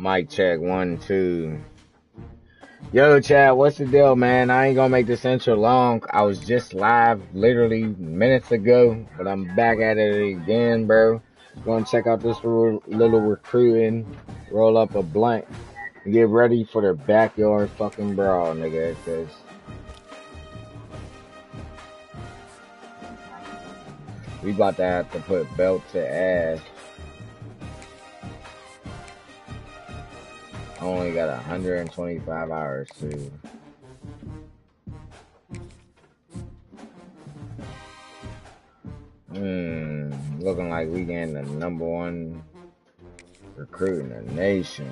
Mic check 1, 2. Yo, Chad, what's the deal, man? I ain't gonna make this intro long. I was just live literally minutes ago, but I'm back at it again, bro. Gonna check out this little recruiting, roll up a blunt, and get ready for the backyard fucking brawl, nigga, cause we about to have to put belt to ass. I only got 125 hours too. Looking like we getting the #1 recruit in the nation.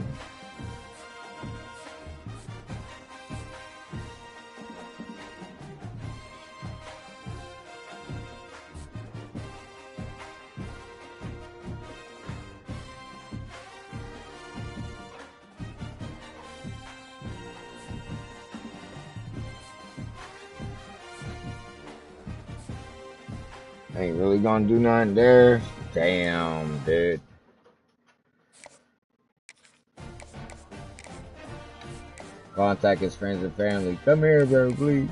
Ain't really gonna do nothing there. Damn, dude. Contact his friends and family. Come here, bro, please.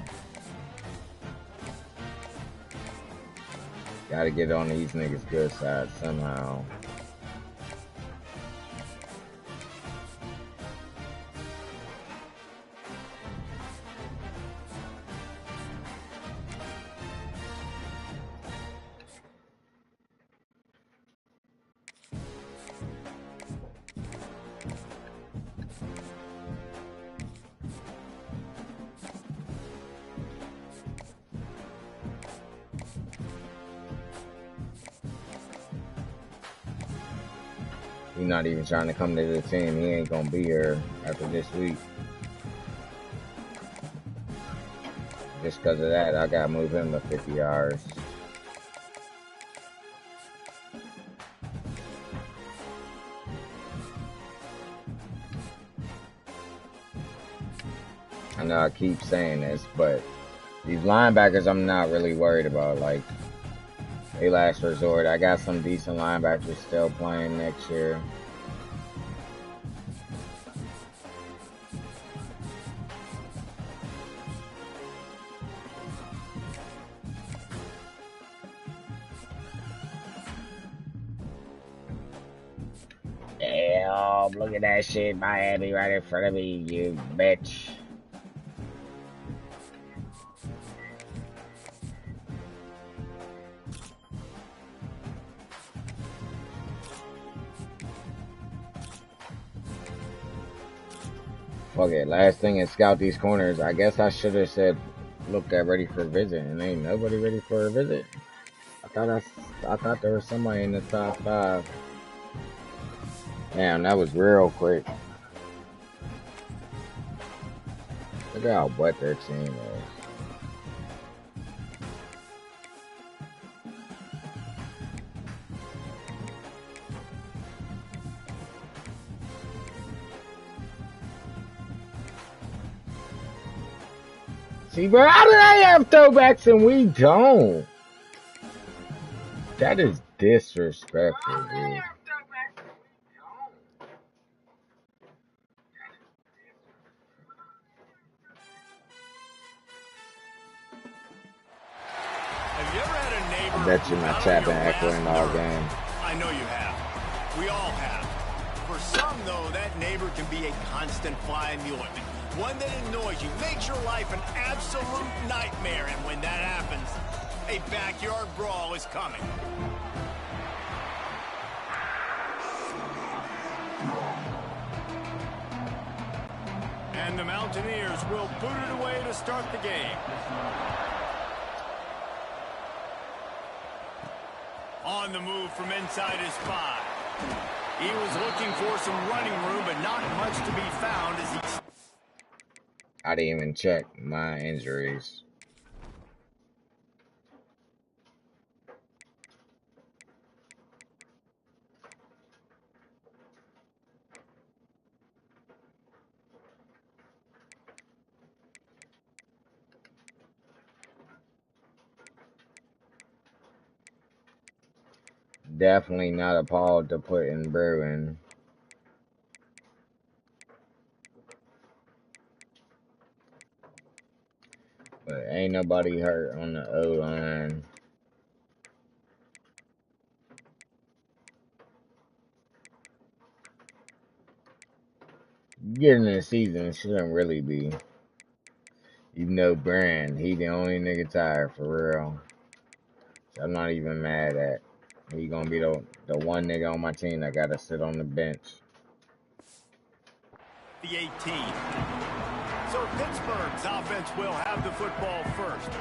Gotta get on these niggas' good side somehow. He's not even trying to come to the team. He ain't gonna be here after this week. Just because of that, I gotta move him to 50 hours. I know I keep saying this, but these linebackers I'm not really worried about. Like, they last resort. I got some decent linebackers still playing next year. Damn, look at that shit, Miami, right in front of me, you bitch. Fuck it, last thing is scout these corners. I guess I should have said, look, at ready for a visit, and ain't nobody ready for a visit. I thought there was somebody in the top 5. Damn, that was real quick. Look at how wet their team is. See, bro, how did I have throwbacks and we don't? That is disrespectful, dude. Have you ever had a neighbor? I bet you my chat been echoing all game. I know you have. We all have. For some, though, that neighbor can be a constant fly in the ointment. One that annoys you, makes your life an absolute nightmare. And when that happens, a backyard brawl is coming. And the Mountaineers will boot it away to start the game. On the move from inside his 5. He was looking for some running room, but not much to be found as he... I didn't even check my injuries. Definitely not appalled to put in Bruin. Ain't nobody hurt on the O-line. Getting the season shouldn't really be. You know Brand, he the only nigga tired for real. So I'm not even mad at. He gonna be the one nigga on my team that gotta sit on the bench. The 18. So Pittsburgh's offense will have the football first.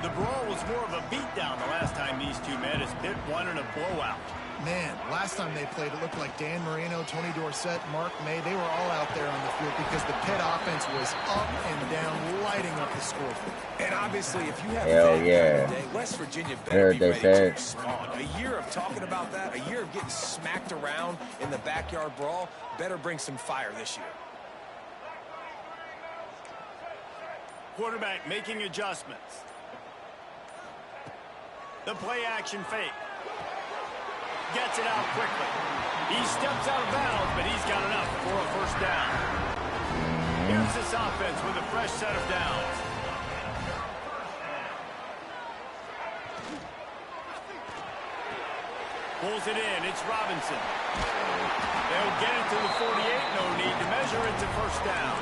The brawl was more of a beatdown the last time these two met as Pitt won in a blowout. Man, last time they played, it looked like Dan Marino, Tony Dorsett, Mark May, they were all out there on the field because the Pitt offense was up and down, lighting up the scoreboard. And obviously, if you have Hell that yeah. kind of day, West Virginia better be ready to respond. A year of talking about that, a year of getting smacked around in the backyard brawl, better bring some fire this year. Quarterback making adjustments. The play action fake. Gets it out quickly. He steps out of bounds, but he's got enough for a first down. Here's this offense with a fresh set of downs. Pulls it in. It's Robinson. They'll get it to the 48. No need to measure it to first down.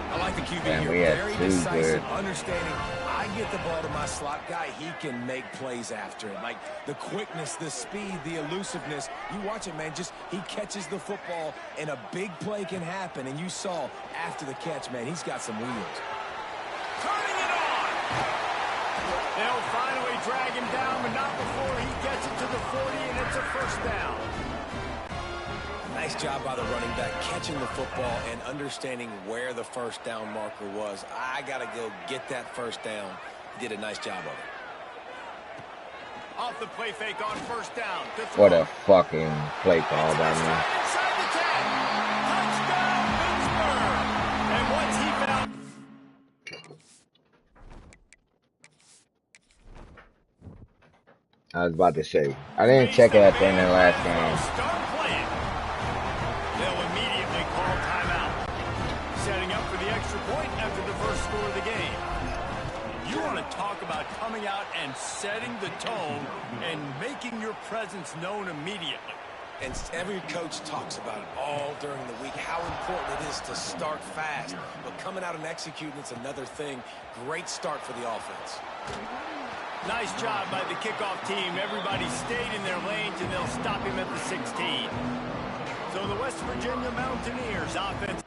I like the QB Man, here. Very two decisive, good. understanding. I get the ball to my slot guy, he can make plays after it. Like the quickness, the speed, the elusiveness. You watch it, man. Just he catches the football, and a big play can happen. And you saw after the catch, man, he's got some wheels. Turning it on. They'll finally drag him down, but not before he gets it to the 40, and it's a first down. Nice job by the running back, catching the football and understanding where the first down marker was. I got to go get that first down. He did a nice job of it. Off the play fake on first down. What a fucking play call by me. Inside the 10. Touchdown, Pittsburgh. And once he found... I was about to say, I didn't check it at the end of the last game. Start playing. They'll immediately call timeout. Setting up for the extra point after the first score of the game. You want to talk about coming out and setting the tone and making your presence known immediately. And every coach talks about it all during the week, how important it is to start fast. But coming out and executing, it's another thing. Great start for the offense. Nice job by the kickoff team. Everybody stayed in their lanes, and they'll stop him at the 16. So the West Virginia Mountaineers offense.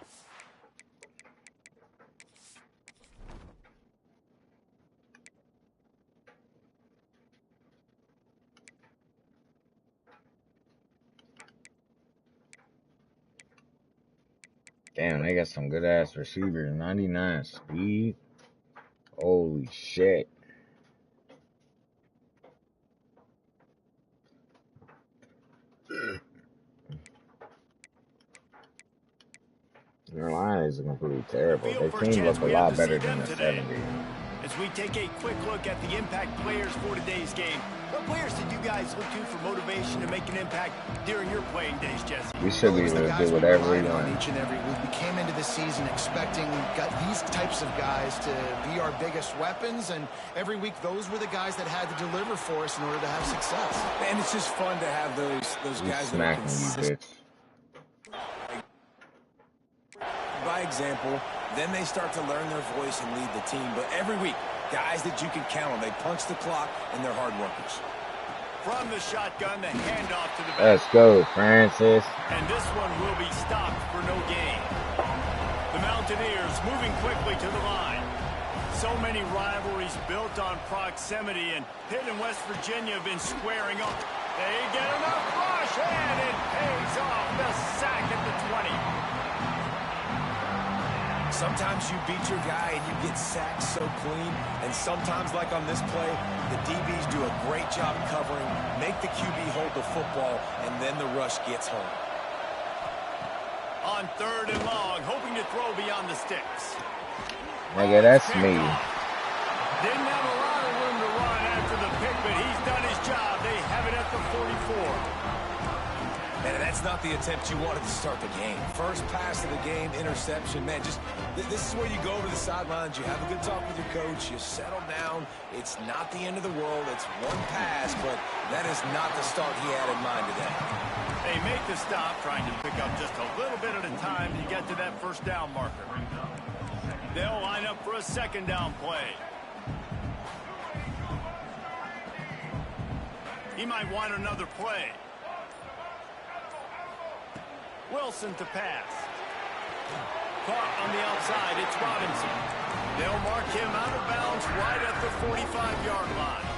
Damn, they got some good ass receivers. 99 speed. Holy shit. Their line is completely terrible. Their team look a lot better than the 70s. As we take a quick look at the impact players for today's game, what players did you guys look to for motivation to make an impact during your playing days, Jesse? We should be able to do whatever we want. Each and every week, we came into the season expecting these types of guys to be our biggest weapons, and every week those were the guys that had to deliver for us in order to have success. And it's just fun to have those guys that are consistent. By example, then they start to learn their voice and lead the team. But every week, guys that you can count on, they punch the clock and they're hard workers. From the shotgun, the handoff to the back. Let's go, Francis. And this one will be stopped for no gain. The Mountaineers moving quickly to the line. So many rivalries built on proximity, and Pitt and West Virginia have been squaring up. They get enough rush, and it pays off. The sack at the 20. Sometimes you beat your guy and you get sacked so clean, and sometimes, like on this play, the DBs do a great job covering, make the QB hold the football, and then the rush gets home. On 3rd and long, hoping to throw beyond the sticks. Nigga, that's me. Didn't have a lot of room to run after the pick, but he's done his job. They have it at the 44. And that's not the attempt you wanted to start the game. First pass of the game, interception. Man, just this is where you go over the sidelines. You have a good talk with your coach. You settle down. It's not the end of the world. It's one pass, but that is not the start he had in mind today. They make the stop, trying to pick up just a little bit at a time to get to that first down marker. They'll line up for a second down play. He might want another play. Wilson to pass. Caught on the outside. It's Robinson. They'll mark him out of bounds right at the 45-yard line.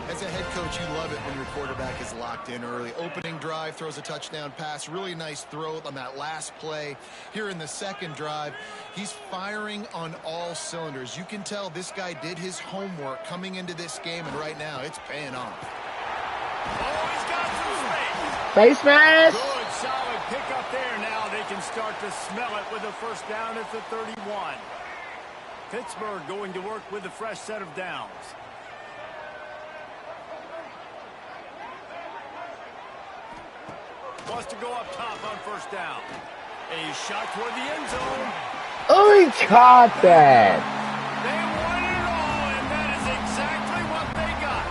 As a head coach, you love it when your quarterback is locked in early. Opening drive, throws a touchdown pass. Really nice throw on that last play. Here in the second drive, he's firing on all cylinders. You can tell this guy did his homework coming into this game, and right now it's paying off. Oh, he's got some space. Face mask. Good, solid pickup there. Now they can start to smell it with a first down at the 31. Pittsburgh going to work with a fresh set of downs. Wants to go up top on first down. A shot toward the end zone. Oh, he caught that. They won it all, and that is exactly what they got.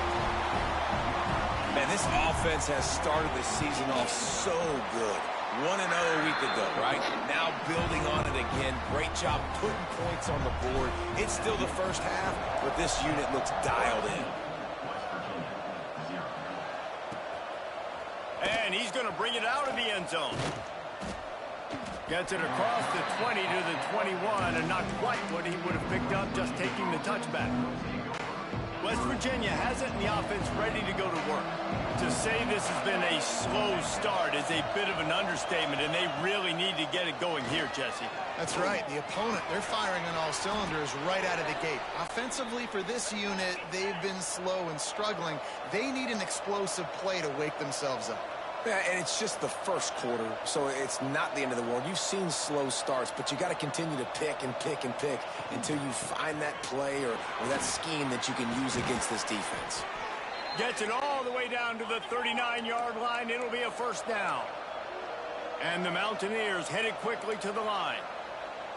Man, this offense has started the season off so good. 1-0 a week ago, right? Now building on it again. Great job putting points on the board. It's still the first half, but this unit looks dialed in. And he's going to bring it out of the end zone. Gets it across the 20 to the 21, and not quite what he would have picked up just taking the touchback. West Virginia has it, and the offense ready to go to work. To say this has been a slow start is a bit of an understatement, and they really need to get it going here, Jesse. That's right. The opponent, they're firing on all cylinders right out of the gate. Offensively, for this unit, they've been slow and struggling. They need an explosive play to wake themselves up. Yeah, and it's just the first quarter, so it's not the end of the world. You've seen slow starts, but you got to continue to pick and pick and pick until you find that play or that scheme that you can use against this defense. Gets it all the way down to the 39-yard line. It'll be a first down. And the Mountaineers headed quickly to the line.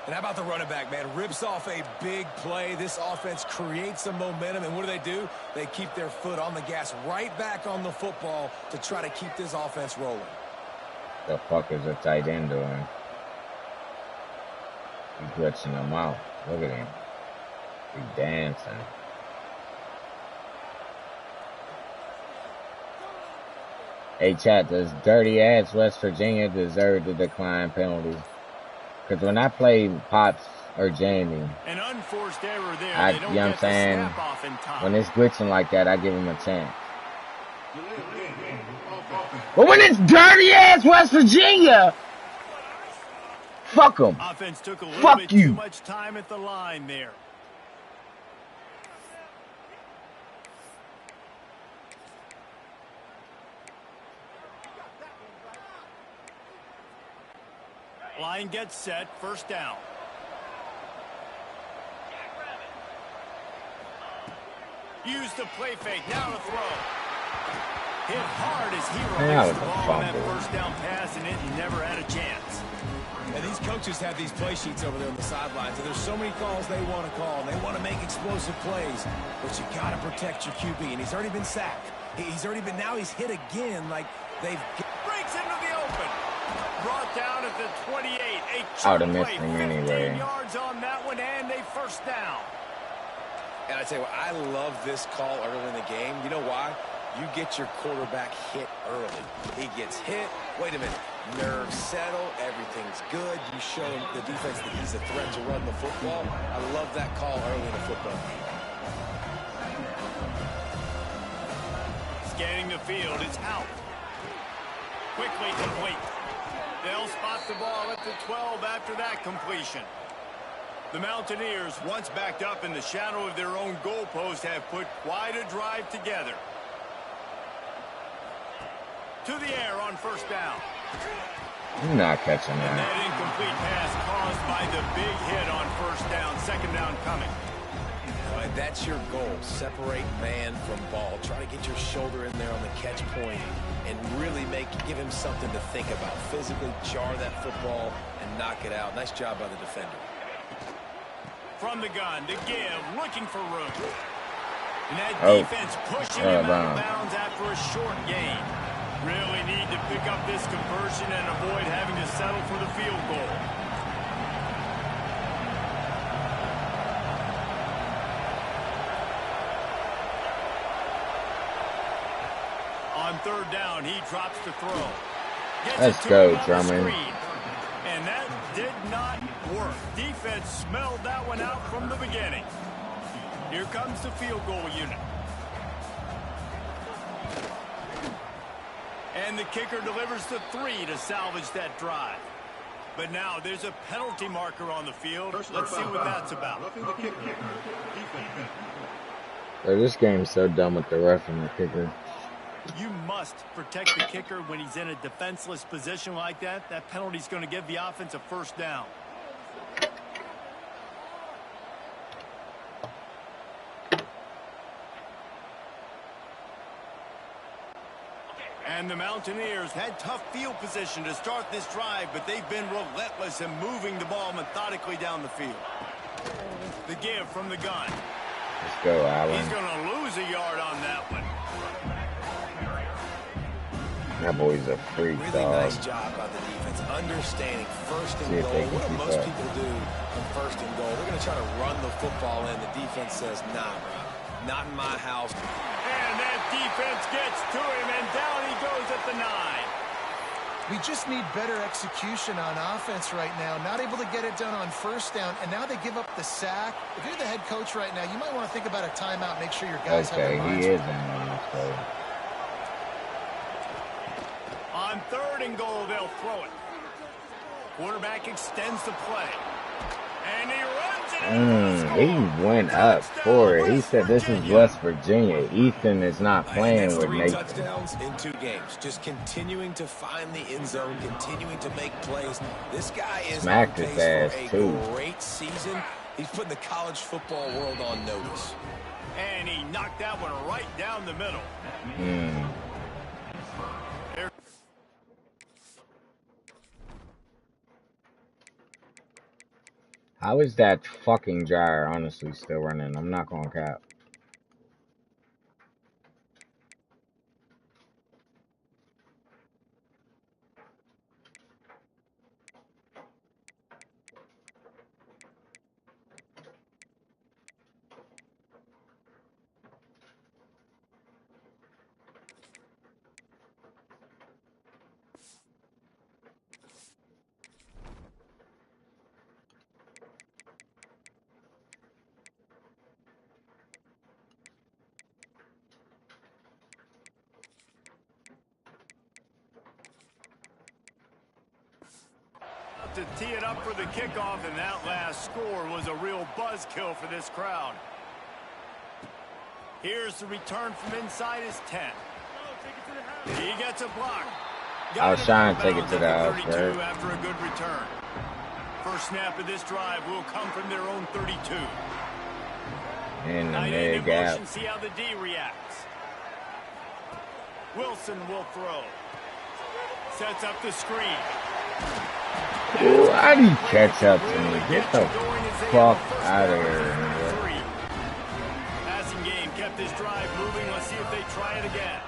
And how about the running back, man? Rips off a big play. This offense creates some momentum, and what do? They keep their foot on the gas right back on the football to try to keep this offense rolling. The fuck is a tight end doing? He's glitching them out. Look at him. He's dancing. Hey, chat, does dirty-ass West Virginia deserve the decline penalty? Because when I play Pops or Jamie, an unforced error there. you know what I'm saying? When it's glitching like that, I give him a chance. But when it's dirty-ass West Virginia, fuck them. Offense took a little Fuck bit you. too much time at the line there. Line gets set, first down. Use the play fake, now to throw. Hit hard as he released the ball on that first down pass, and it never had a chance. And these coaches have these play sheets over there on the sidelines, and there's so many calls they want to call, and they want to make explosive plays, but you got to protect your QB, and he's already been sacked. Now he's hit again, like they've... Breaks into the open. Brought down at the 28. I would have missed him anyway. 15 yards on that one, and a first down. And I tell you what, I love this call early in the game. You know why? You get your quarterback hit early. He gets hit. Wait a minute. Nerves settle. Everything's good. You show the defense that he's a threat to run the football. I love that call early in the football game. Scanning the field, it's out. Quickly complete. They'll spot the ball at the 12 after that completion. The Mountaineers, once backed up in the shadow of their own goalpost, have put quite a drive together. To the air on first down. You're not catching And that. that incomplete pass caused by the big hit on first down. Second down coming. and that's your goal. Separate man from ball. Try to get your shoulder in there on the catch point and really give him something to think about. Physically jar that football and knock it out. Nice job by the defender. From the gun, to give, looking for room. And that defense pushing him out of bounds after a short gain. Really need to pick up this conversion and avoid having to settle for the field goal. On third down, he drops the throw. Let's go, Drummond. And that did not work. Defense smelled that one out from the beginning. Here comes the field goal unit. And the kicker delivers the 3 to salvage that drive. But now there's a penalty marker on the field. Let's see what that's about. This game's so dumb with the ref and the kicker. You must protect the kicker when he's in a defenseless position like that. That penalty's going to give the offense a first down. And the Mountaineers had tough field position to start this drive, but they've been relentless in moving the ball methodically down the field. The give from the gun. Let's go, Allen. He's going to lose a yard on that one. That boy's a freak, really dog. Nice job by the defense, understanding first and goal. What do most people do on first and goal? They're going to try to run the football in. The defense says, nah, bro, not in my house. And that defense gets to him, and down he goes at the 9. We just need better execution on offense right now. Not able to get it done on first down, and now they give up the sack. If you're the head coach right now, you might want to think about a timeout. Make sure your guys have their minds. He is in this play. On third and goal, they'll throw it. Quarterback extends the play. And he runs it. He went up for it. He said, this is West Virginia. Ethan is not playing with 3 Nathan. touchdowns in 2 games. Just continuing to find the end zone, continuing to make plays. This guy is Smacked his ass, for a too. great season. He's putting the college football world on notice. And he knocked that one right down the middle. How is that fucking gyre honestly still running? I'm not gonna cap. To tee it up for the kickoff, and that last score was a real buzzkill for this crowd. Here's the return from inside his 10. He gets a block. I was trying to take it to the house, right? After a good return. First snap of this drive will come from their own 32. In the mid gap. See how the D reacts. Wilson will throw. Sets up the screen. Ooh, how do you catch up to me? Get the fuck out of here, nigga. Passing game kept this drive moving. Let's see if they try it again.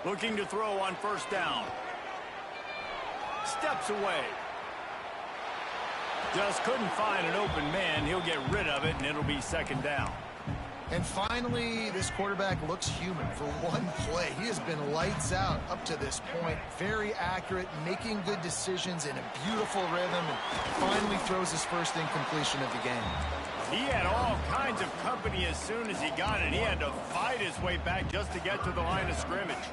Looking to throw on first down. Steps away. Just couldn't find an open man. He'll get rid of it, and it'll be second down. And finally, this quarterback looks human for one play. He has been lights out up to this point. Very accurate, making good decisions in a beautiful rhythm, and finally throws his first incompletion of the game. He had all kinds of company as soon as he got it. He had to fight his way back just to get to the line of scrimmage.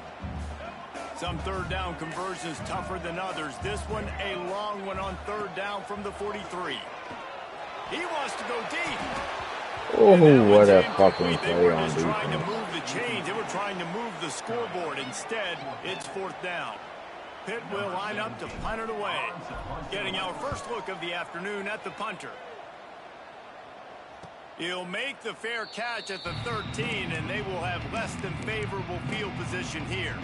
Some third down conversions tougher than others. This one, a long one on third down from the 43. He wants to go deep. Oh, what a fucking They play were on just trying to defense. move the chains. They were trying to move the scoreboard. Instead, it's fourth down. Pitt will line up to punt it away. Getting our first look of the afternoon at the punter. He'll make the fair catch at the 13, and they will have less than favorable field position here.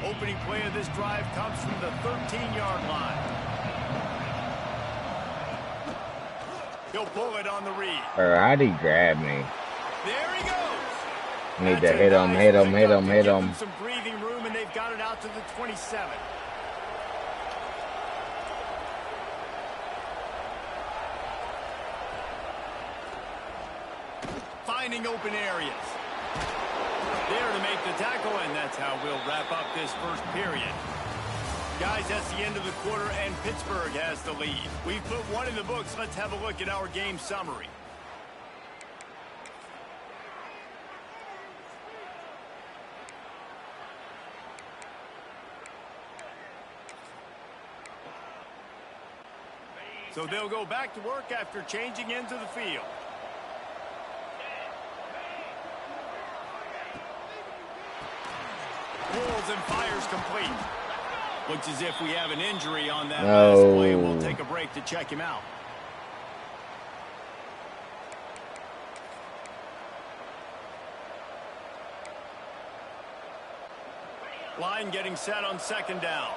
Opening play of this drive comes from the 13-yard line. He'll pull it on the read. How'd he grab me? There he goes. Need to hit him, hit him, hit him, hit him. Some breathing room, and they've got it out to the 27. Finding open areas. There to make the tackle, and that's how we'll wrap up this first period. Guys, that's the end of the quarter, and Pittsburgh has the lead. We've put one in the books. Let's have a look at our game summary. So they'll go back to work after changing into the field. Pulls and fires complete. Looks as if we have an injury on that last play. We'll take a break to check him out. Line getting set on second down.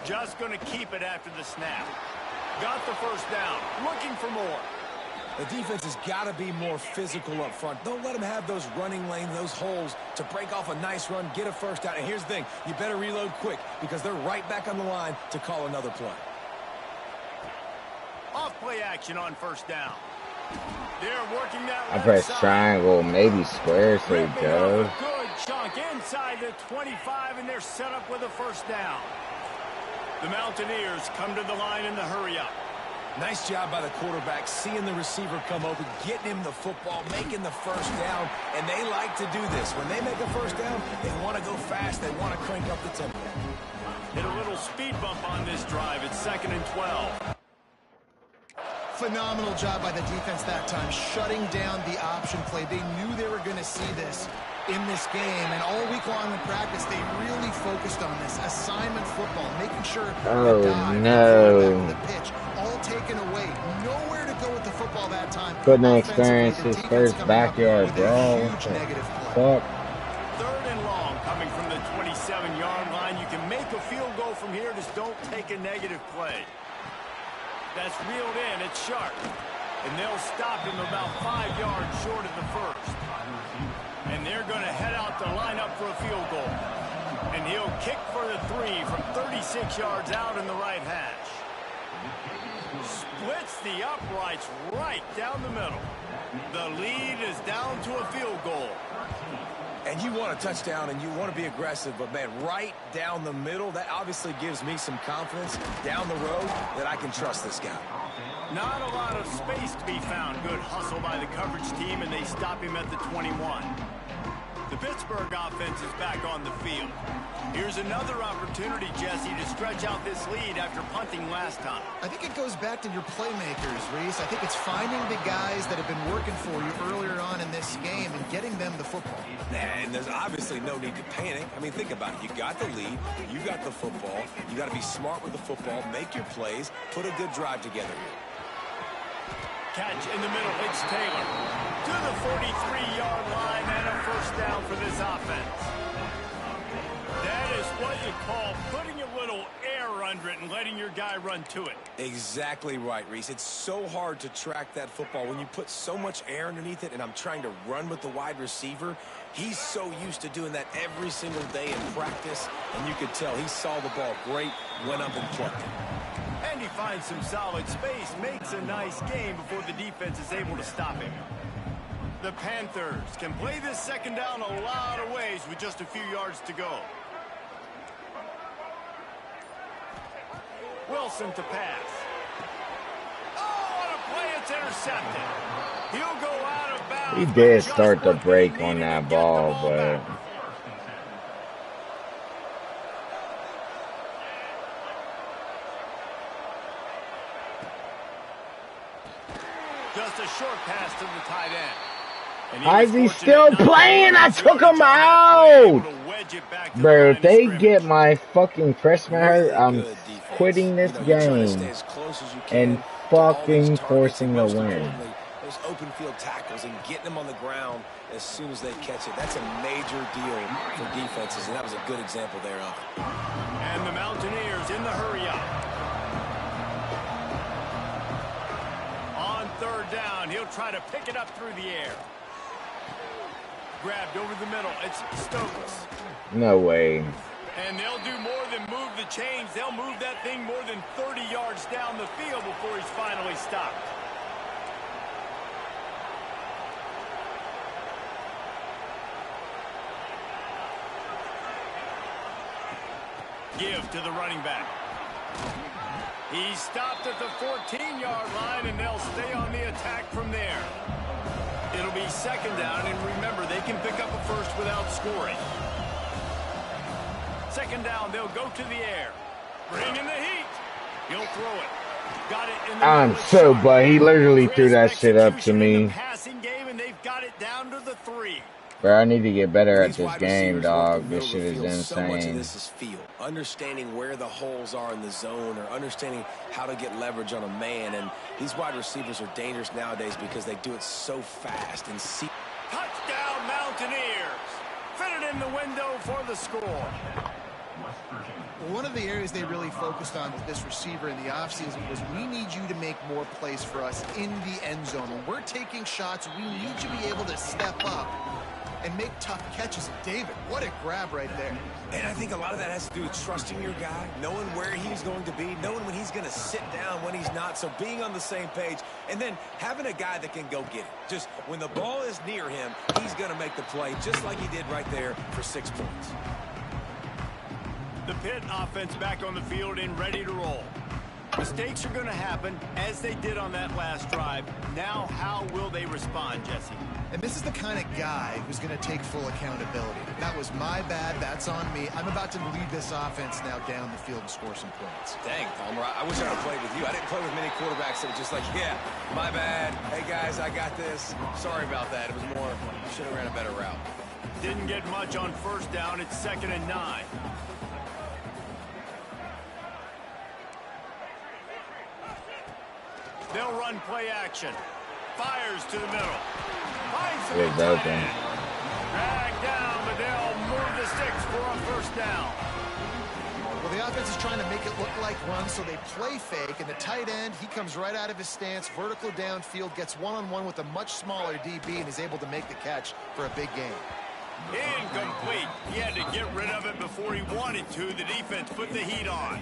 Just going to keep it after the snap. Got the first down. Looking for more. The defense has got to be more physical up front. Don't let them have those running lanes, those holes to break off a nice run, get a first down. And here's the thing, you better reload quick because they're right back on the line to call another play. Off play action on first down. They're working that I press triangle, maybe square, so it goes. Good chunk inside the 25, and they're set up with a first down. The Mountaineers come to the line in the hurry-up. Nice job by the quarterback, seeing the receiver come open, getting him the football, making the first down, and they like to do this. When they make a first down, they want to go fast, they want to crank up the tempo. Hit a little speed bump on this drive. It's 2nd and 12. Phenomenal job by the defense that time, shutting down the option play. They knew they were going to see this in this game, and all week long in practice, they really focused on this assignment football, making sure the pitch all taken away, nowhere to go with the football that time. Couldn't experience his first backyard brawl. Fuck. 3rd and long, coming from the 27-yard line. You can make a field goal from here, just don't take a negative play. That's reeled in, it's sharp, and they'll stop him about 5 yards short of the first. And they're going to head out to line up for a field goal. And he'll kick for the 3 from 36 yards out in the right hash. Splits the uprights right down the middle. The lead is down to a field goal. And you want a touchdown and you want to be aggressive, but man, right down the middle, that obviously gives me some confidence down the road that I can trust this guy. Not a lot of space to be found. Good hustle by the coverage team, and they stop him at the 21. The Pittsburgh offense is back on the field. Here's another opportunity, Jesse, to stretch out this lead after punting last time. I think it goes back to your playmakers, Reese. I think it's finding the guys that have been working for you earlier on in this game and getting them the football. And there's obviously no need to panic. I mean, think about it. You got the lead. You got the football. You got to be smart with the football, make your plays, put a good drive together here. Catch in the middle. It's Taylor to the 43-yard line, and a first down for this offense. That is what you call putting a little air under it and letting your guy run to it. Exactly right, Reese. It's so hard to track that football when you put so much air underneath it, and I'm trying to run with the wide receiver. He's so used to doing that every single day in practice, and you could tell he saw the ball great, went up and plucked it. And he finds some solid space, makes a nice game before the defense is able to stop him. The Panthers can play this second down a lot of ways with just a few yards to go. Wilson to pass. Oh, what a play, it's intercepted. He'll go out of bounds. He did start the break on that ball, but... Just a short pass to the tight end. Why is he still playing? I took him out! Bro, if they get my fucking freshman hurt, I'm quitting this You're trying to stay game as close as you and can to all these fucking targets, forcing and the most win. importantly, those open field tackles and getting them on the ground as soon as they catch it. That's a major deal for defenses, and that was a good example there of it. And the Mountaineers in the hurry-up. On third down, he'll try to pick it up through the air. Grabbed over the middle. It's Stokes. No way. And they'll do more than move the chains. They'll move that thing more than 30 yards down the field before he's finally stopped. Give to the running back. He's stopped at the 14-yard line, and they'll stay on the attack from there. It'll be second down, and remember, they can pick up a first without scoring. Second down, they'll go to the air. Bring in the heat. He'll throw it. Got it in the I'm so but he literally threw that shit up to me. Passing game, and they've got it down to the 3. Bro, I need to get better at this game, dog. This shit is insane. So much of this is feel. Understanding where the holes are in the zone, or understanding how to get leverage on a man. And these wide receivers are dangerous nowadays because they do it so fast and see. Touchdown, Mountaineers. Fit it in the window for the score. One of the areas they really focused on with this receiver in the offseason was, we need you to make more plays for us in the end zone. When we're taking shots, we need you to be able to step up and make tough catches. And David, what a grab right there. And I think a lot of that has to do with trusting your guy, knowing where he's going to be, knowing when he's going to sit down, when he's not, so being on the same page, and then having a guy that can go get it. Just when the ball is near him, he's going to make the play, just like he did right there for 6 points. The Pitt offense back on the field and ready to roll. Mistakes are going to happen, as they did on that last drive. Now, how will they respond, Jesse? And this is the kind of guy who's going to take full accountability. That was my bad. That's on me. I'm about to lead this offense now down the field and score some points. Dang, Palmer, I wish I would have played with you. I didn't play with many quarterbacks that were just like, yeah, my bad. Hey, guys, I got this. Sorry about that. It was more, should have ran a better route. Didn't get much on first down. It's 2nd and 9. They'll run play action. Fires to the middle. Finds the tight end. Dragged down, but they'll move the sticks for a first down. Well, the offense is trying to make it look like runs, so they play fake, and the tight end, he comes right out of his stance, vertical downfield, gets one-on-one with a much smaller DB, and is able to make the catch for a big gain. Incomplete. He had to get rid of it before he wanted to. The defense put the heat on.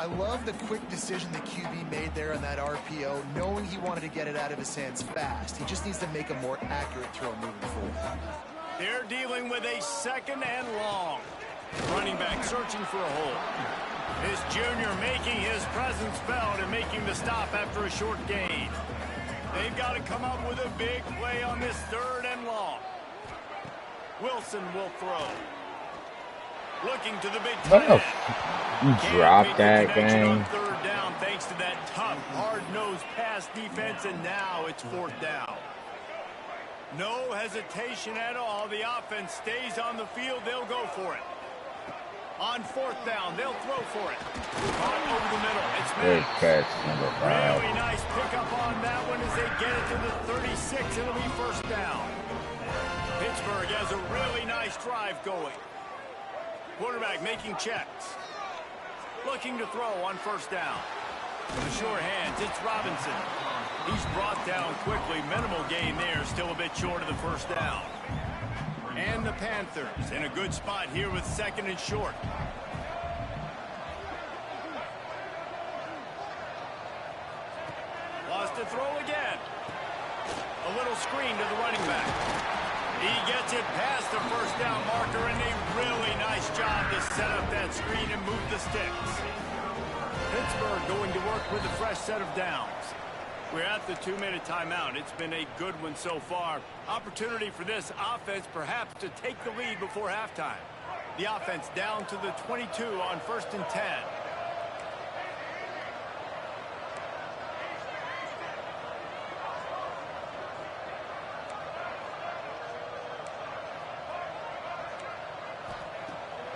I love the quick decision the QB made there on that RPO, knowing he wanted to get it out of his hands fast. He just needs to make a more accurate throw moving forward. They're dealing with a 2nd and long. Running back searching for a hole. His junior making his presence felt and making the stop after a short gain. They've got to come up with a big play on this 3rd and long. Wilson will throw. Looking to the big tight end. You dropped that game. On 3rd down thanks to that tough, hard-nosed pass defense, and now it's 4th down. No hesitation at all. The offense stays on the field. They'll go for it. On 4th down, they'll throw for it. Caught over the middle. It's Good Max. catch, number 5. Really nice pickup on that one as they get it to the 36. It'll be 1st down. Pittsburgh has a really nice drive going. Quarterback making checks. Looking to throw on 1st down. With the sure hands, it's Robinson. He's brought down quickly. Minimal gain there. Still a bit short of the 1st down. And the Panthers in a good spot here with 2nd and short. Lost to throw again. A little screen to the running back. He gets it past the 1st down marker, and a really nice job to set up that screen and move the sticks. Pittsburgh going to work with a fresh set of downs. We're at the 2-minute timeout. It's been a good one so far. Opportunity for this offense perhaps to take the lead before halftime. The offense down to the 22 on 1st and 10.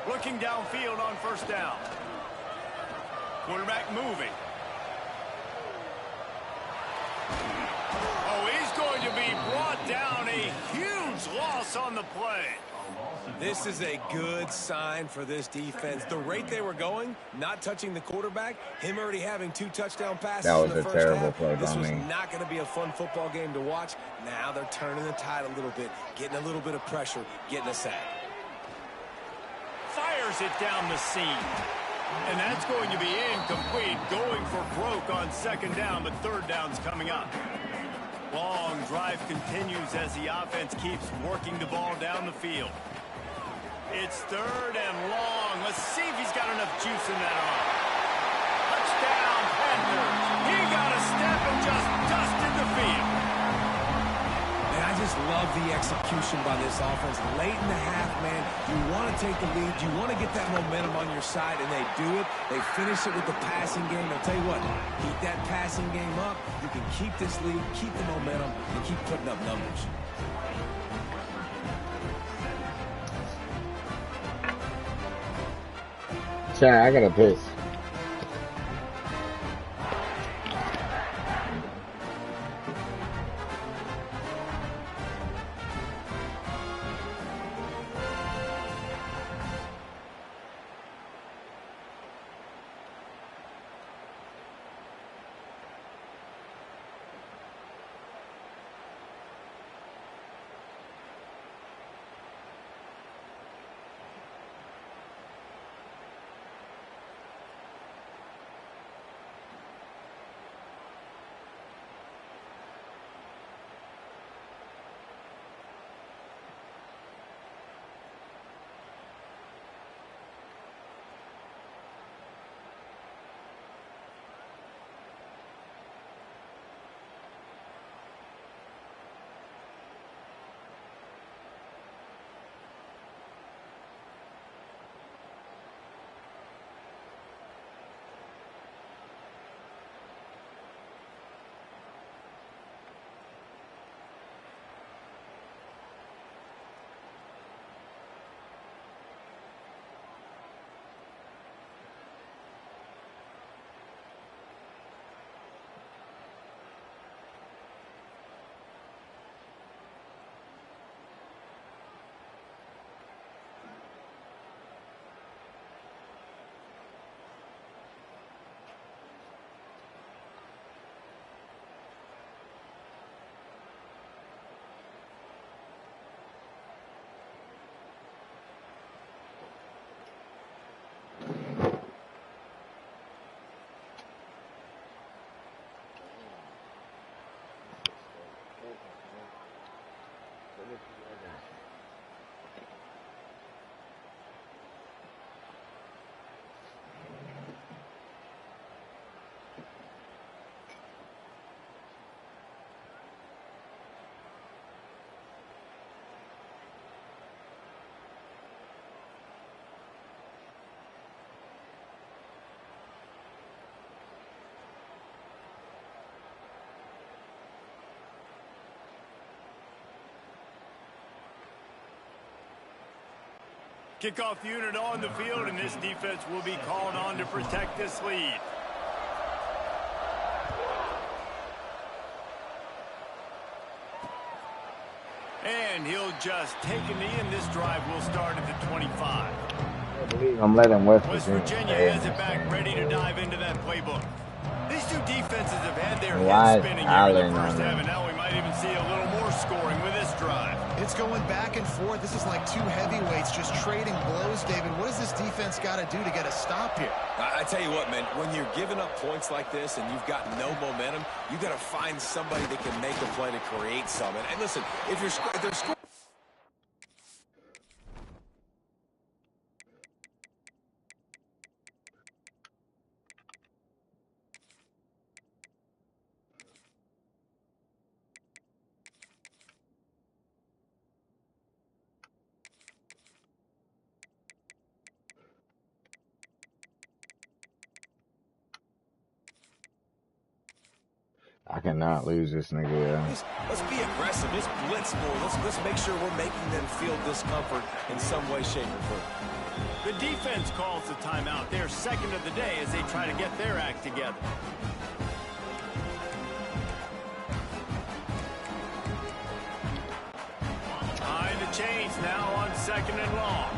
Looking downfield on 1st down. Quarterback moving. Oh, he's going to be brought down. A huge loss on the play. This is a good sign for this defense. The rate they were going, not touching the quarterback, him already having 2 touchdown passes That in was the a first terrible half. play This by was me. not going to be a fun football game to watch. Now they're turning the tide a little bit, getting a little bit of pressure, getting a sack. Fires it down the seam. And that's going to be incomplete. Going for broke on 2nd down, but 3rd down's coming up. Long drive continues as the offense keeps working the ball down the field. It's 3rd and long. Let's see if he's got enough juice in that arm. Touchdown, Panthers. He got a step and just dusted the field. Man, I just love the execution by this offense. Late in the half, man, you want to take the lead. You want to get that momentum on your side, and they do it. They finish it with the passing game. I'll tell you what, keep that passing game up. You can keep this lead, keep the momentum, and keep putting up numbers. Chad, I gotta piss. Kickoff unit on the field, and this defense will be called on to protect this lead. And he'll just take a knee, and this drive will start at the 25. I believe I'm letting West Virginia has it back, ready to dive into that playbook. These two defenses have had their heads spinning here in the first half, and now we might even see a little more scoring with this drive. It's going back and forth. This is like 2 heavyweights just trading blows, David. What does this defense got to do to get a stop here? I tell you what, man, when you're giving up points like this and you've got no momentum, you got to find somebody that can make a play to create some. And listen, if they're scoring. I cannot lose this nigga. Let's be aggressive. Let's blitz more. Let's make sure we're making them feel discomfort in some way, shape, or form. The defense calls the timeout. They're second of the day as they try to get their act together. Trying to change now on 2nd and long.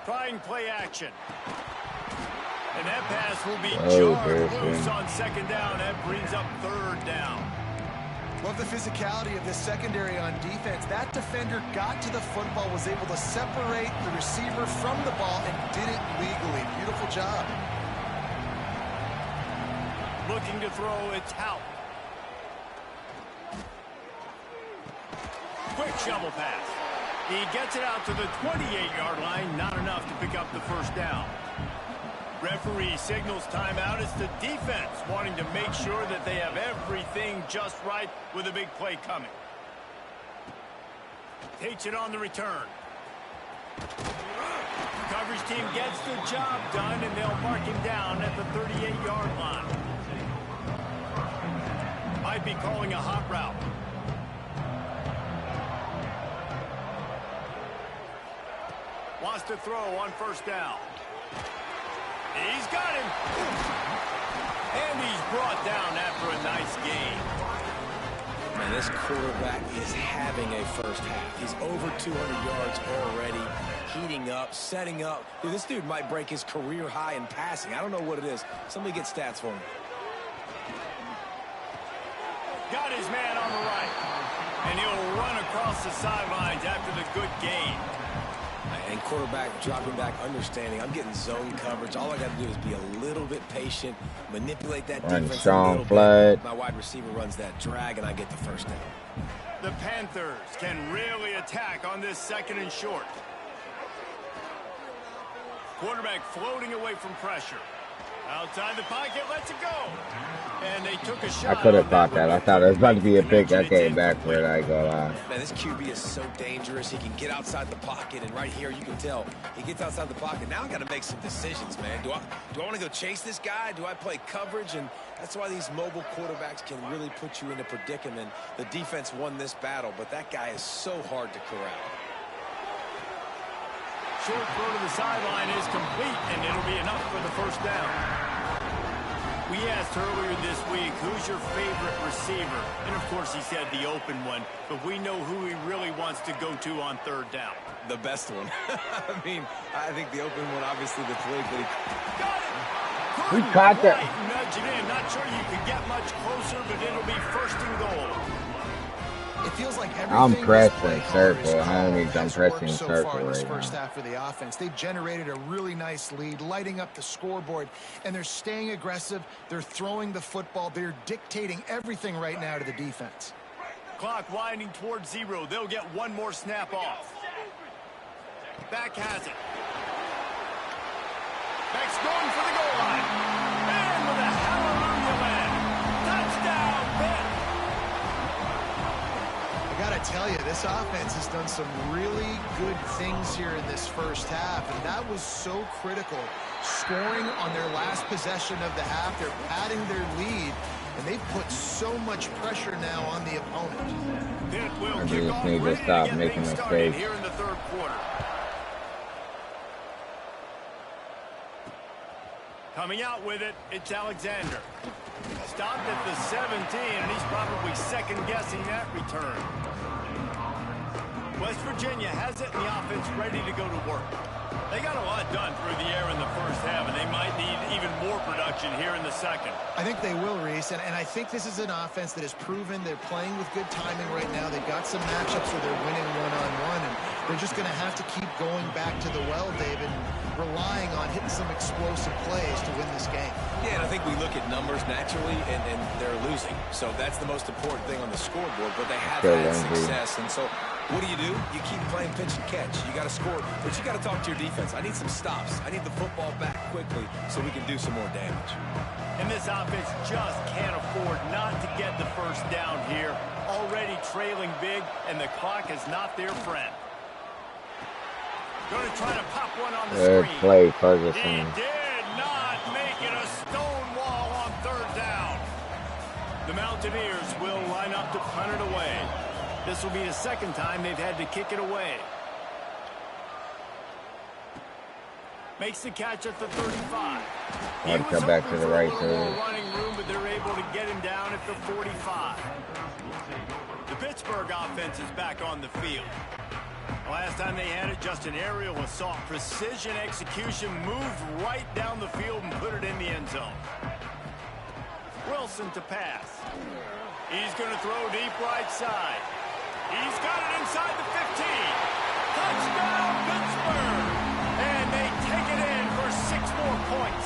Trying play action. And that pass will be jarred loose on 2nd down. That brings up 3rd down. Love the physicality of this secondary on defense. That defender got to the football, was able to separate the receiver from the ball, and did it legally. Beautiful job. Looking to throw, it's out. Quick shovel pass. He gets it out to the 28-yard line. Not enough to pick up the 1st down. Referee signals timeout. It's the defense wanting to make sure that they have everything just right with a big play coming. Takes it on the return. Coverage team gets the job done, and they'll mark him down at the 38-yard line. Might be calling a hot route. Wants to throw on 1st down. He's got him. And he's brought down after a nice game. Man, this quarterback is having a 1st half. He's over 200 yards already, heating up, setting up. Dude, this dude might break his career high in passing. I don't know what it is. Somebody get stats for me. Got his man on the right. And he'll run across the sidelines after the good game. And quarterback dropping back, understanding I'm getting zone coverage. All I got to do is be a little bit patient, manipulate that defense a little bit. My wide receiver runs that drag, and I get the 1st down. The Panthers can really attack on this 2nd and short. Quarterback floating away from pressure. Outside the pocket, lets it go. And they took a shot. I could have thought that. I thought it was about to be a pick. I came back for it. I go on. Man, this QB is so dangerous. He can get outside the pocket, and right here you can tell he gets outside the pocket. Now I got to make some decisions, man. Do I want to go chase this guy? Do I play coverage? And that's why these mobile quarterbacks can really put you in a predicament. The defense won this battle, but that guy is so hard to corral. Short throw to the sideline is complete, and it'll be enough for the 1st down. We asked earlier this week, who's your favorite receiver? And, of course, he said the open one, but we know who he really wants to go to on 3rd down. The best one. I mean, I think the open one, obviously, the flick. But got it! We caught that. Nudge it in. Not sure you could get much closer, but it'll be 1st and goal. It feels like I'm pressing circle, homies. I'm pressing so circle far in this right first now. half for the offense. They've generated a really nice lead, lighting up the scoreboard, and they're staying aggressive. They're throwing the football. They're dictating everything right now to the defense. Clock winding towards 0. They'll get one more snap off. Back has it. Back's going for the goal line. And with a hallelujah land. Touchdown, Pitt. I tell you, this offense has done some really good things here in this 1st half, and that was so critical. Scoring on their last possession of the half, they're padding their lead, and they've put so much pressure now on the opponent. Pitt will I kick just off, need to ready stop get making things started mistakes. here in the 3rd quarter. Coming out with it, it's Alexander. Stopped at the 17, and he's probably second-guessing that return. West Virginia has it, and the offense ready to go to work. They got a lot done through the air in the 1st half, and they might need even more production here in the 2nd. I think they will, Reese, and I think this is an offense that has proven they're playing with good timing right now. They've got some matchups where they're winning one-on-one, and they're just going to have to keep going back to the well, David, and relying on hitting some explosive plays to win this game. Yeah, and I think we look at numbers naturally, and they're losing. So that's the most important thing on the scoreboard, but they have had success. And so what do? You keep playing pitch and catch. You got to score, but you got to talk to your defense. I need some stops. I need the football back quickly so we can do some more damage. And this offense just can't afford not to get the 1st down here. Already trailing big, and the clock is not their friend. Going to try to pop one on the Good screen. play, He Ferguson. did not make it a stone wall on third down. The Mountaineers will line up to punt it away. This will be the second time they've had to kick it away. Makes the catch at the 35. He I'd was come back to hoping the for a right little more side. running room, but they're able to get him down at the 45. The Pittsburgh offense is back on the field. Last time they had it, just an aerial assault. Precision execution, moved right down the field and put it in the end zone. Wilson to pass. He's going to throw deep right side. He's got it inside the 15. Touchdown, Pittsburgh! And they take it in for 6 more points.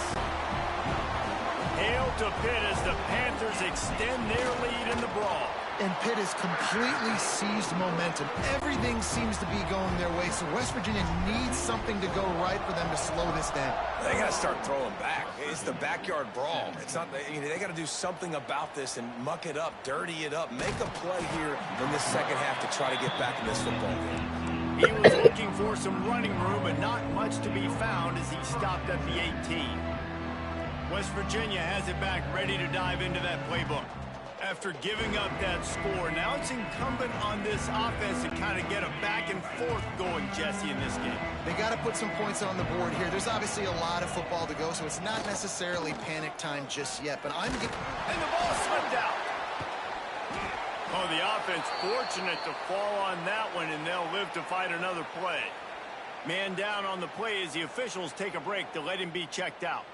Hail to Pitt as the Panthers extend their lead in the brawl. And Pitt has completely seized momentum. Everything seems to be going their way, so West Virginia needs something to go right for them to slow this down. They got to start throwing back. It's the backyard brawl. It's not. They got to do something about this and muck it up, dirty it up, make a play here in this second half to try to get back in this football game. He was looking for some running room, but not much to be found as he stopped at the 18. West Virginia has it back, ready to dive into that playbook. After giving up that score, now it's incumbent on this offense to kind of get a back and forth going, Jesse, in this game. They got to put some points on the board here. There's obviously a lot of football to go, so it's not necessarily panic time just yet, but And the ball slipped out. Oh, the offense fortunate to fall on that one, and they'll live to fight another play. Man down on the play as the officials take a break to let him be checked out.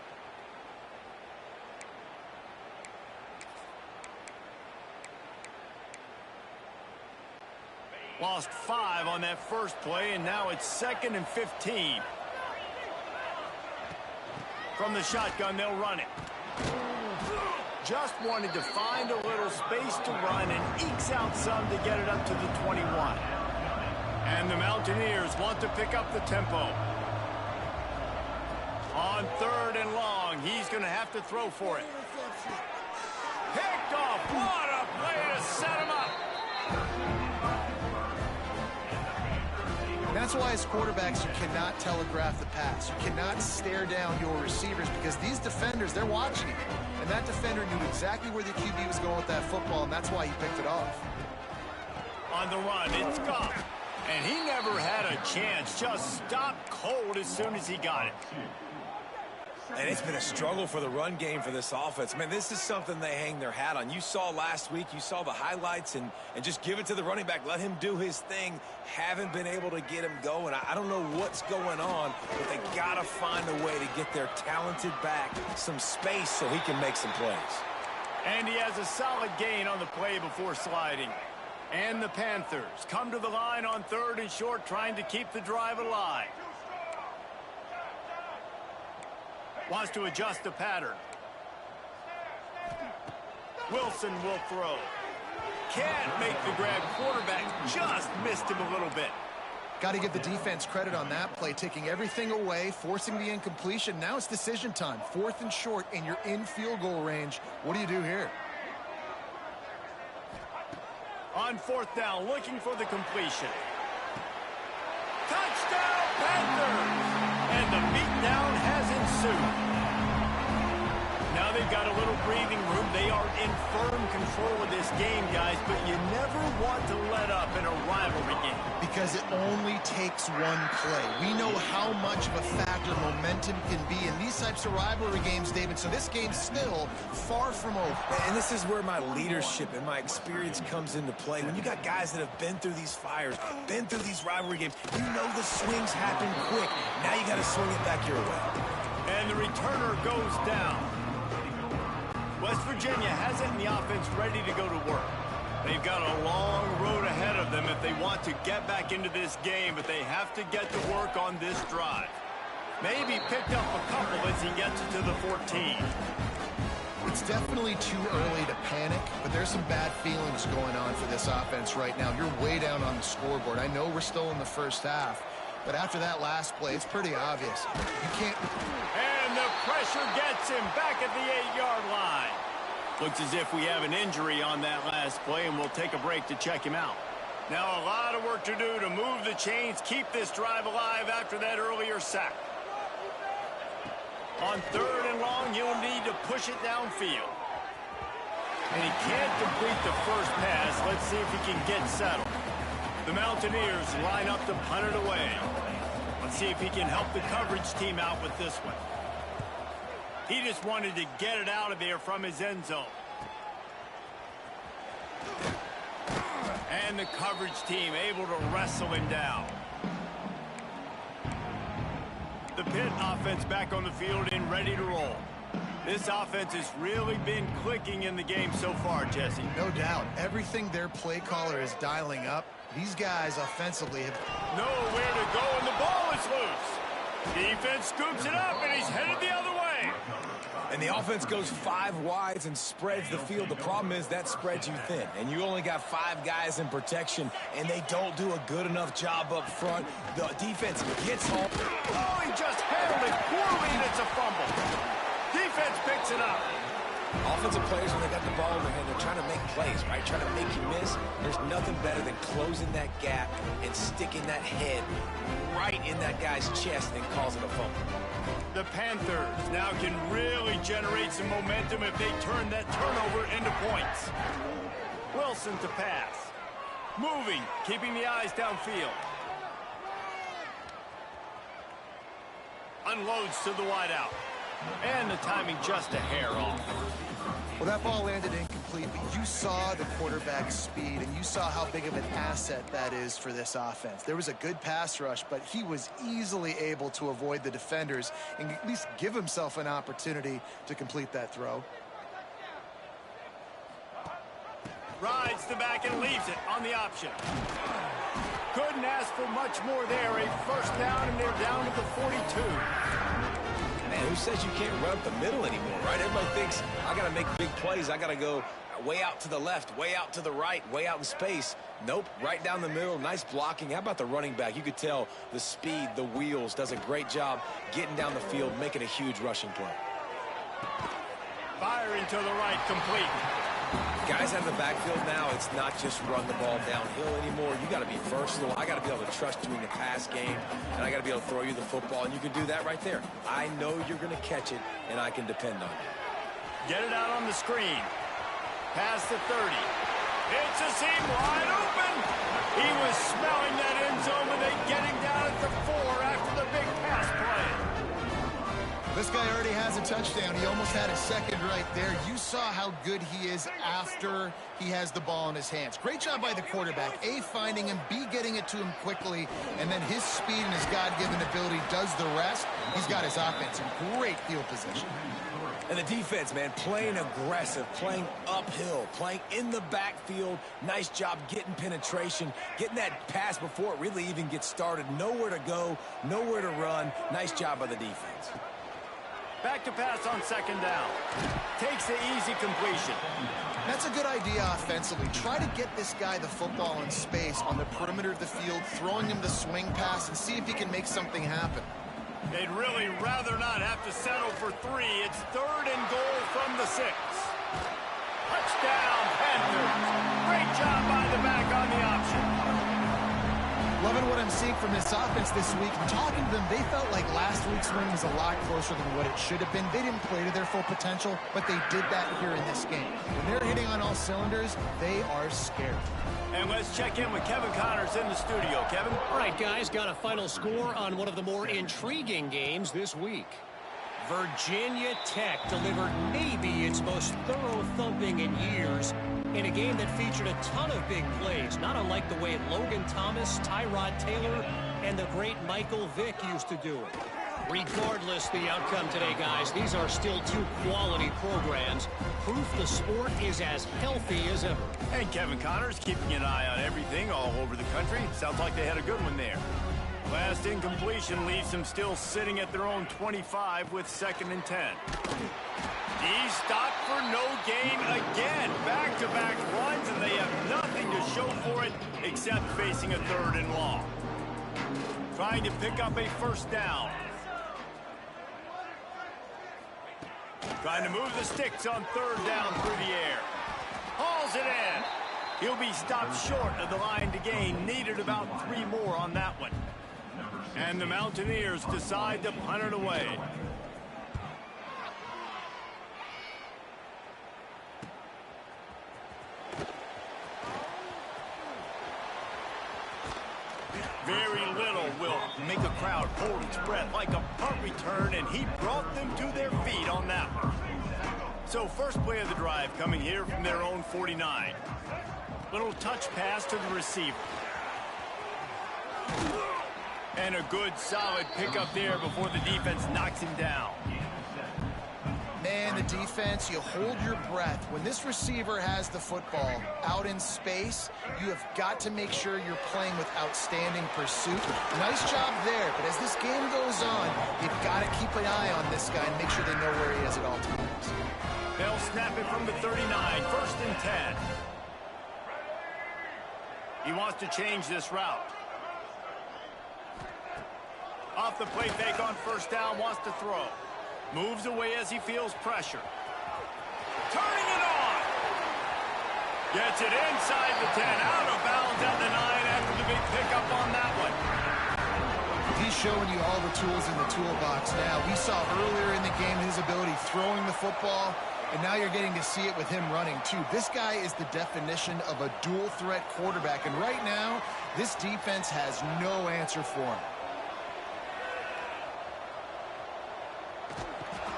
Lost 5 on that first play, and now it's 2nd and 15. From the shotgun, they'll run it. Just wanted to find a little space to run and ekes out some to get it up to the 21. And the Mountaineers want to pick up the tempo. On 3rd and long, he's going to have to throw for it. Picked off. What a play to set him up. that's why as quarterbacks you cannot telegraph the pass. You cannot stare down your receivers because these defenders, they're watching you. And that defender knew exactly where the QB was going with that football, and that's why he picked it off. On the run, it's Goff. And he never had a chance. Just stopped cold as soon as he got it. And it's been a struggle for the run game for this offense. Man, this is something they hang their hat on. You saw last week, you saw the highlights, and just give it to the running back. Let him do his thing. Haven't been able to get him going. I don't know what's going on, but they got to find a way to get their talented back some space so he can make some plays. And he has a solid gain on the play before sliding. And the Panthers come to the line on 3rd and short, trying to keep the drive alive. Wants to adjust the pattern. Wilson will throw. Can't make the grab. Quarterback just missed him a little bit. Got to give the defense credit on that play, taking everything away, forcing the incompletion. Now it's decision time. 4th and short, and you're in field goal range. What do you do here? On 4th down, looking for the completion. Touchdown, Panthers! And the beatdown has ensued. Now they've got a little breathing room. They are in firm control of this game, guys, but you never want to let up in a rivalry game. Because it only takes one play. We know how much of a factor momentum can be in these types of rivalry games, David, so this game's still far from over. And this is where my leadership and my experience comes into play. When you got guys that have been through these fires, been through these rivalry games, you know the swings happen quick. Now you got to swing it back your way. And the returner goes down. West Virginia has it in the offense ready to go to work. They've got a long road ahead of them if they want to get back into this game, but they have to get to work on this drive. Maybe picked up a couple as he gets it to the 14. It's definitely too early to panic, but there's some bad feelings going on for this offense right now. You're way down on the scoreboard. I know we're still in the first half, but after that last play, it's pretty obvious. You can't... And the pressure gets him back at the 8-yard line. Looks as if we have an injury on that last play, and we'll take a break to check him out. Now a lot of work to do to move the chains, keep this drive alive after that earlier sack. On 3rd and long, he'll need to push it downfield. And he can't complete the first pass. Let's see if he can get settled. The Mountaineers line up to punt it away. Let's see if he can help the coverage team out with this one. He just wanted to get it out of there from his end zone. And the coverage team able to wrestle him down. The Pitt offense back on the field and ready to roll. This offense has really been clicking in the game so far, Jesse. No doubt. Everything their play caller is dialing up, these guys offensively have nowhere to go, and the ball is loose. Defense scoops it up, and he's headed the other way. And the offense goes 5 wides and spreads the field. The problem is that spreads you thin, and you only got 5 guys in protection, and they don't do a good enough job up front. The defense gets home. Oh, he just handled it poorly, and it's a fumble. Defense picks it up. Offensive players, when they got the ball in their hand, they're trying to make plays, right? Trying to make you miss. There's nothing better than closing that gap and sticking that head right in that guy's chest and causing a fumble. The Panthers now can really generate some momentum if they turn that turnover into points. Wilson to pass. Moving, keeping the eyes downfield. Unloads to the wideout. And the timing just a hair off. Well, that ball landed incomplete, but you saw the quarterback's speed, and you saw how big of an asset that is for this offense. There was a good pass rush, but he was easily able to avoid the defenders and at least give himself an opportunity to complete that throw. Rides the back and leaves it on the option. Couldn't ask for much more there. A first down, and they're down to the 42. Man, who says you can't run up the middle anymore, right? Everybody thinks, I got to make big plays. I got to go way out to the left, way out to the right, way out in space. Nope, right down the middle. Nice blocking. How about the running back? You could tell the speed, the wheels, does a great job getting down the field, making a huge rushing play. Firing to the right, complete. Guys out of the backfield now, it's not just run the ball downhill anymore. You got to be versatile. I got to be able to trust you in the pass game, and I got to be able to throw you the football, and you can do that right there. I know you're going to catch it, and I can depend on it. Get it out on the screen. Past the 30. It's a seam wide open. He was smelling that end zone, but they getting down at the 4 after the big pass play. This guy already has a touchdown. He almost had a second right there. You saw how good he is after he has the ball in his hands. Great job by the quarterback. A, finding him, B, getting it to him quickly, and then his speed and his God-given ability does the rest. He's got his offense in great field position. And the defense, man, playing aggressive, playing uphill, playing in the backfield. Nice job getting penetration, getting that pass before it really even gets started. Nowhere to go, nowhere to run. Nice job by the defense. Back to pass on second down. Takes the easy completion. That's a good idea offensively. Try to get this guy the football in space on the perimeter of the field, throwing him the swing pass, and see if he can make something happen. They'd really rather not have to settle for 3. It's 3rd and goal from the 6. Touchdown, Panthers. Great job by the back on the option. Loving what I'm seeing from this offense this week. Talking to them, they felt like last week's win was a lot closer than what it should have been. They didn't play to their full potential, but they did that here in this game. When they're hitting on all cylinders, they are scared. And let's check in with Kevin Connors in the studio. Kevin? All right, guys, got a final score on one of the more intriguing games this week. Virginia Tech delivered maybe its most thorough thumping in years in a game that featured a ton of big plays, not unlike the way Logan Thomas, Tyrod Taylor, and the great Michael Vick used to do it. Regardless the outcome today, guys, these are still 2 quality programs. Proof the sport is as healthy as ever. And Kevin Connors keeping an eye on everything all over the country. Sounds like they had a good one there. Last incompletion leaves them still sitting at their own 25 with 2nd and 10. He stopped for no gain again. Back-to-back runs, and they have nothing to show for it except facing a 3rd and long. Trying to pick up a first down. Trying to move the sticks on 3rd down through the air. Hauls it in. He'll be stopped short of the line to gain. Needed about 3 more on that one. And the Mountaineers decide to punt it away. Very little will make a crowd hold its breath like a punt return, and he brought them to their feet on that one. So first play of the drive coming here from their own 49. Little touch pass to the receiver. And a good solid pickup there before the defense knocks him down. Man, the defense, you hold your breath. When this receiver has the football out in space, you have got to make sure you're playing with outstanding pursuit. Nice job there, but as this game goes on, you've got to keep an eye on this guy and make sure they know where he is at all times. They'll snap it from the 39, 1st and 10. He wants to change this route. Off the play fake on 1st down, wants to throw. Moves away as he feels pressure. Turning it on. Gets it inside the 10, out of bounds at the 9 after the big pickup on that one. He's showing you all the tools in the toolbox now. We saw earlier in the game his ability throwing the football, and now you're getting to see it with him running too. This guy is the definition of a dual threat quarterback, and right now, this defense has no answer for him.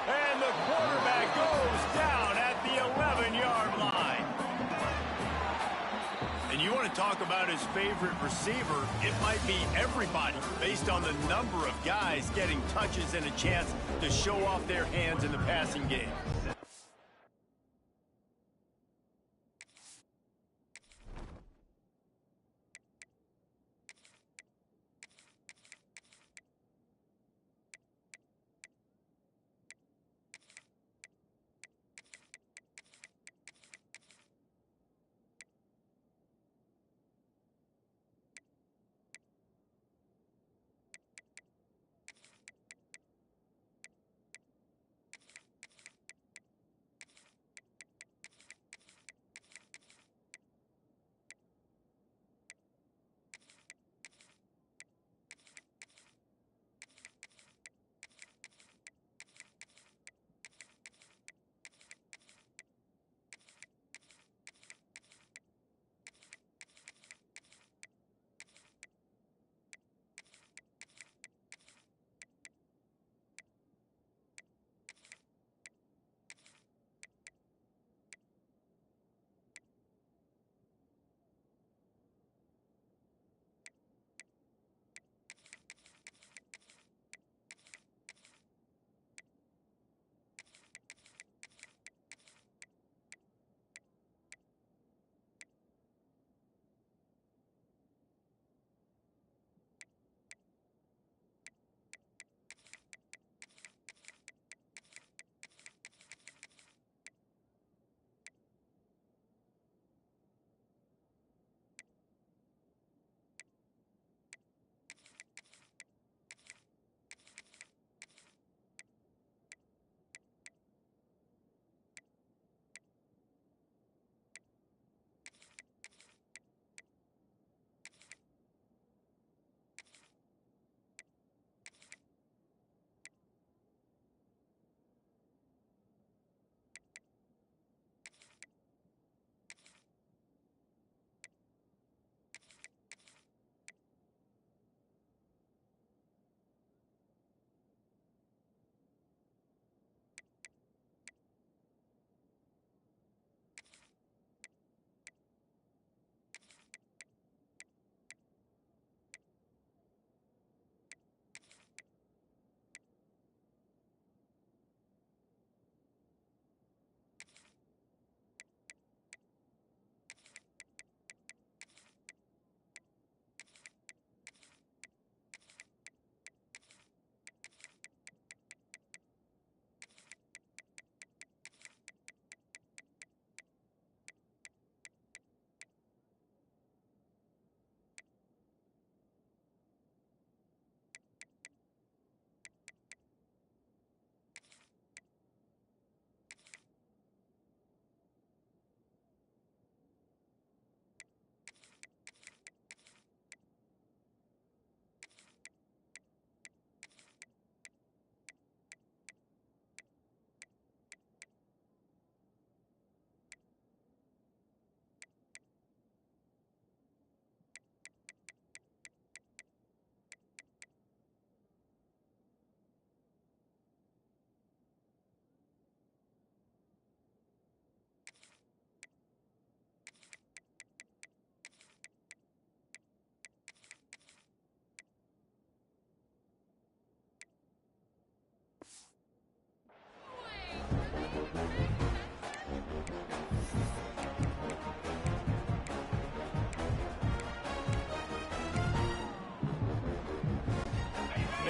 And the quarterback goes down at the 11-yard line. And you want to talk about his favorite receiver, it might be everybody based on the number of guys getting touches and a chance to show off their hands in the passing game.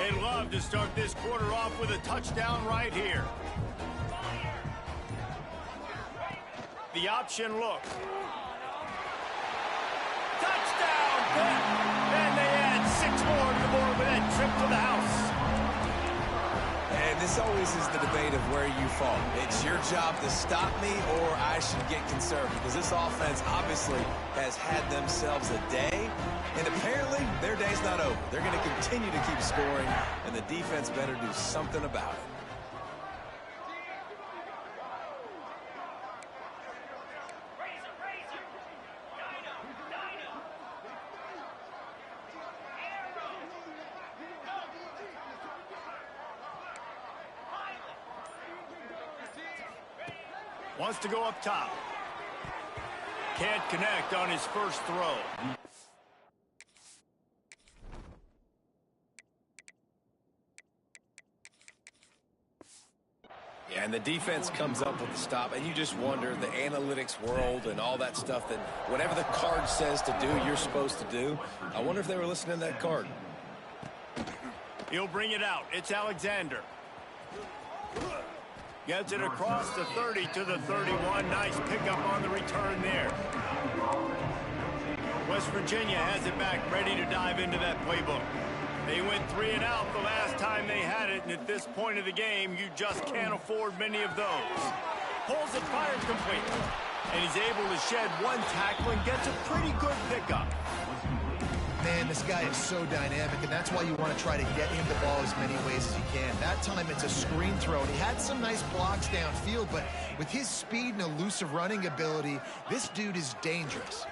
They'd love to start this quarter off with a touchdown right here. The option look. Touchdown, Pitt! And they add 6 more to the board with that trip to the house. And this always is the debate of where you fall. It's your job to stop me, or I should get conservative, because this offense obviously has had themselves a day, and apparently their day's not over. They're going to continue to keep scoring, and the defense better do something about it. Wants to go up top. Can't connect on his first throw. Yeah, and the defense comes up with the stop, and you just wonder, the analytics world and all that stuff, that whatever the card says to do, you're supposed to do. I wonder if they were listening to that card. He'll bring it out. It's Alexander. Gets it across the 30 to the 31. Nice pickup on the return there. West Virginia has it back, ready to dive into that playbook. They went 3 and out the last time they had it, and at this point of the game, you just can't afford many of those. Pulls it, fires complete. And he's able to shed 1 tackle and gets a pretty good pickup. Man, this guy is so dynamic, and that's why you want to try to get him the ball as many ways as you can. That time it's a screen throw, and he had some nice blocks downfield, but with his speed and elusive running ability, this dude is dangerous.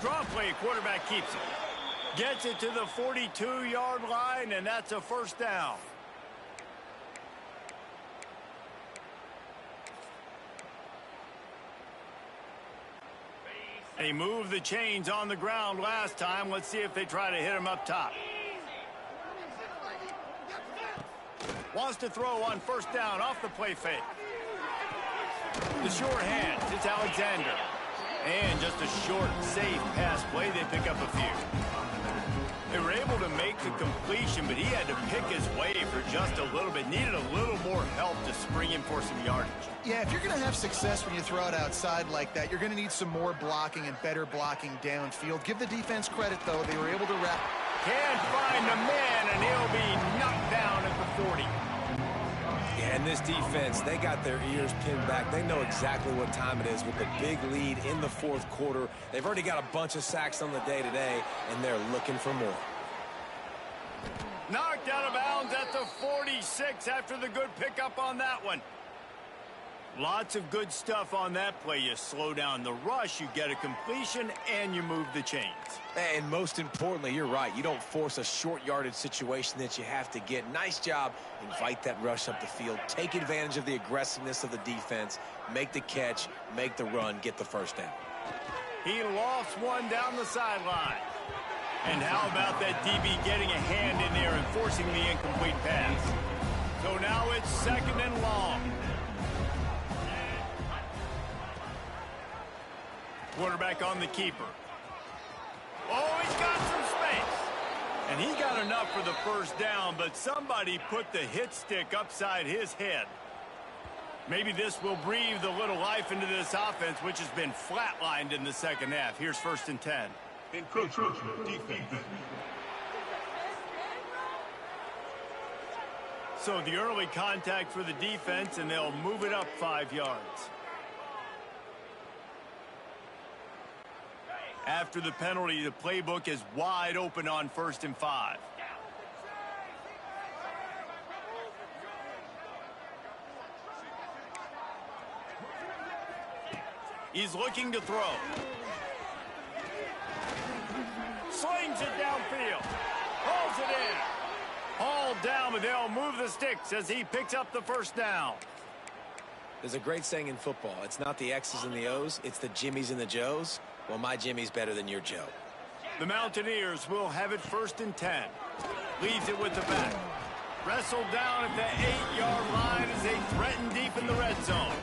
Draw play, quarterback keeps it. Gets it to the 42-yard line, and that's a first down. They moved the chains on the ground last time. Let's see if they try to hit him up top. Wants to throw on first down off the play fake. The short hands, it's Alexander. And just a short, safe pass play. They pick up a few. They were able to make the completion, but he had to pick his way for just a little bit. Needed a little more help to spring him for some yardage. Yeah, if you're going to have success when you throw it outside like that, you're going to need some more blocking and better blocking downfield. Give the defense credit, though. They were able to wrap. Can't find the man, and he'll be knocked down at the 40. Yeah, and this defense, they got their ears pinned back. They know exactly what time it is with the big lead in the 4th quarter. They've already got a bunch of sacks on the day today, and they're looking for more. Knocked out of bounds at the 46 after the good pickup on that one. Lots of good stuff on that play. You slow down the rush, you get a completion, and you move the chains. And most importantly, you're right. You don't force a short yardage situation that you have to get. Nice job. Invite that rush up the field. Take advantage of the aggressiveness of the defense. Make the catch, make the run, get the first down. He lofts one down the sideline. And how about that DB getting a hand in there and forcing the incomplete pass? So now it's 2nd and long. Quarterback on the keeper. Oh, he's got some space. And he got enough for the first down, but somebody put the hit stick upside his head. Maybe this will breathe a little life into this offense, which has been flatlined in the second half. Here's 1st and 10. Encroachment defense. So the early contact for the defense, and they'll move it up 5 yards. After the penalty, the playbook is wide open on 1st and 5. He's looking to throw. Slings it downfield. Pulls it in. Hauled down, but they'll move the sticks as he picks up the first down. There's a great saying in football. It's not the X's and the O's, it's the Jimmies and the Joes. Well, my Jimmy's better than your Joe. The Mountaineers will have it 1st and 10. Leaves it with the back. Wrestled down at the 8-yard line as they threaten deep in the red zone.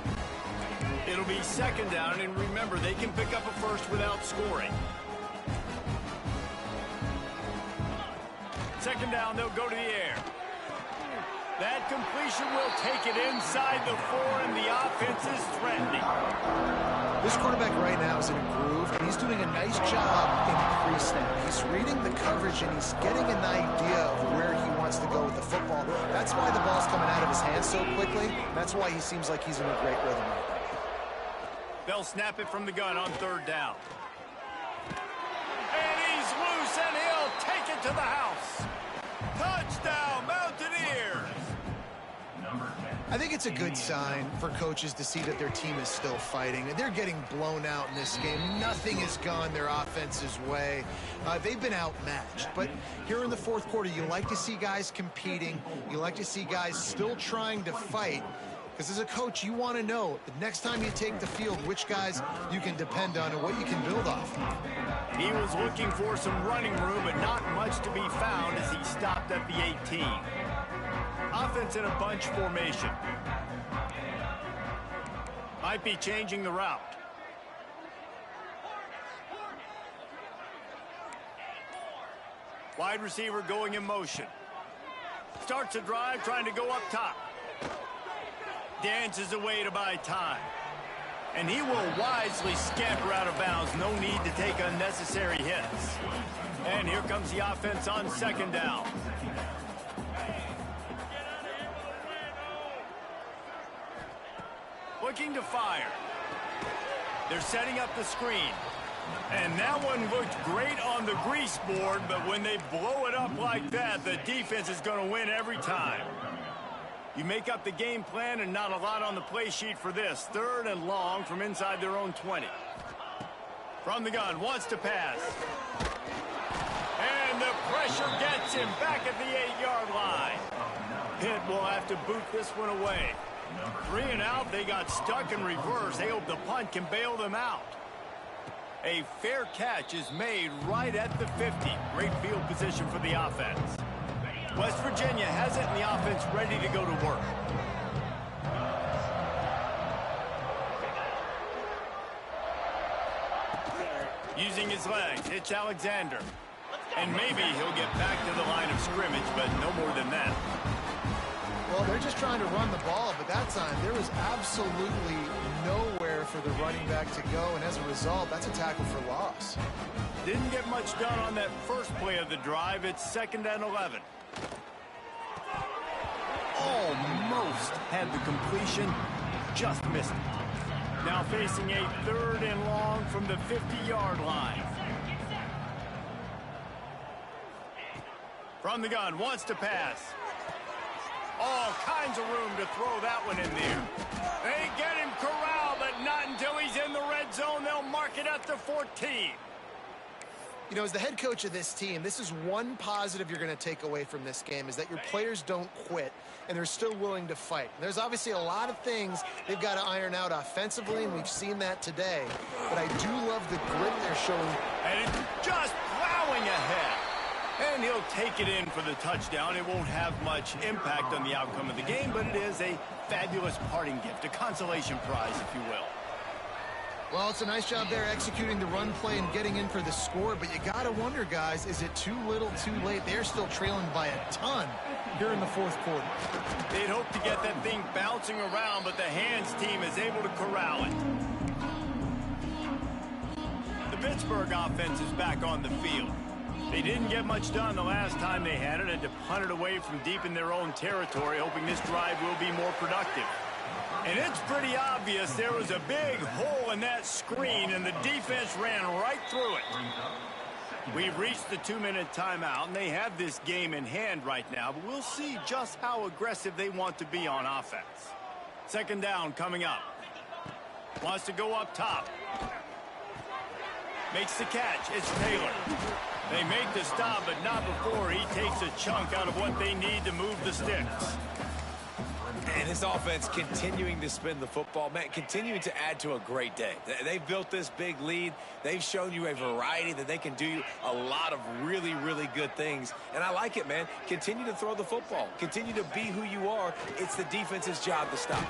It'll be 2nd down, and remember, they can pick up a first without scoring. Second down, they'll go to the air. That completion will take it inside the 4, and the offense is threatening. This quarterback right now is in a groove, and he's doing a nice job in pre-snap. He's reading the coverage, and he's getting an idea of where he wants to go with the football. That's why the ball's coming out of his hands so quickly. That's why he seems like he's in a great rhythm right now. They'll snap it from the gun on third down. And he's loose, and he'll take it to the house. Touchdown, Mountaineers! I think it's a good sign for coaches to see that their team is still fighting. They're getting blown out in this game. Nothing has gone their offense's way. They've been outmatched. But here in the fourth quarter, you like to see guys competing. You like to see guys still trying to fight. Because as a coach, you want to know the next time you take the field, which guys you can depend on and what you can build off. He was looking for some running room, but not much to be found as he stopped at the 18. Offense in a bunch formation. Might be changing the route. Wide receiver going in motion. Starts a drive trying to go up top. Dances away to buy time. And he will wisely scamper out of bounds. No need to take unnecessary hits. And here comes the offense on second down. Looking to fire. They're setting up the screen. And that one looked great on the grease board, but when they blow it up like that, the defense is going to win every time. You make up the game plan and not a lot on the play sheet for this. Third and long from inside their own 20. From the gun, wants to pass. And the pressure gets him back at the 8-yard line. Pitt will have to boot this one away. 3 and out, they got stuck in reverse. They hope the punt can bail them out. A fair catch is made right at the 50. Great field position for the offense. West Virginia has it, and the offense ready to go to work. Using his legs, hits Alexander. And maybe he'll get back to the line of scrimmage, but no more than that. Well, they're just trying to run the ball, but that time there was absolutely nowhere for the running back to go, and as a result, that's a tackle for loss. Didn't get much done on that first play of the drive. It's 2nd and 11. Almost had the completion, just missed it. Now facing a 3rd and long from the 50-yard line. From the gun, wants to pass. All kinds of room to throw that one in there. They get him corralled, but not until he's in the red zone. They'll mark it at the 14. You know, as the head coach of this team, this is one positive you're going to take away from this game, is that your players don't quit, and they're still willing to fight. There's obviously a lot of things they've got to iron out offensively, and we've seen that today. But I do love the grit they're showing. And it's just plowing ahead. And he'll take it in for the touchdown. It won't have much impact on the outcome of the game, but it is a fabulous parting gift, a consolation prize, if you will. Well, it's a nice job there executing the run play and getting in for the score, but you got to wonder, guys, is it too little, too late? They're still trailing by a ton here in the fourth quarter. They'd hope to get that thing bouncing around, but the hands team is able to corral it. The Pittsburgh offense is back on the field. They didn't get much done the last time they had it, had to punt it away from deep in their own territory, hoping this drive will be more productive. And it's pretty obvious there was a big hole in that screen, and the defense ran right through it. We've reached the 2-minute timeout, and they have this game in hand right now, but we'll see just how aggressive they want to be on offense. 2nd down coming up. Wants to go up top. Makes the catch. It's Taylor. They make the stop, but not before he takes a chunk out of what they need to move the sticks. And this offense continuing to spin the football, man, continuing to add to a great day. They've built this big lead. They've shown you a variety that they can do a lot of really, really good things. And I like it, man. Continue to throw the football. Continue to be who you are. It's the defense's job to stop.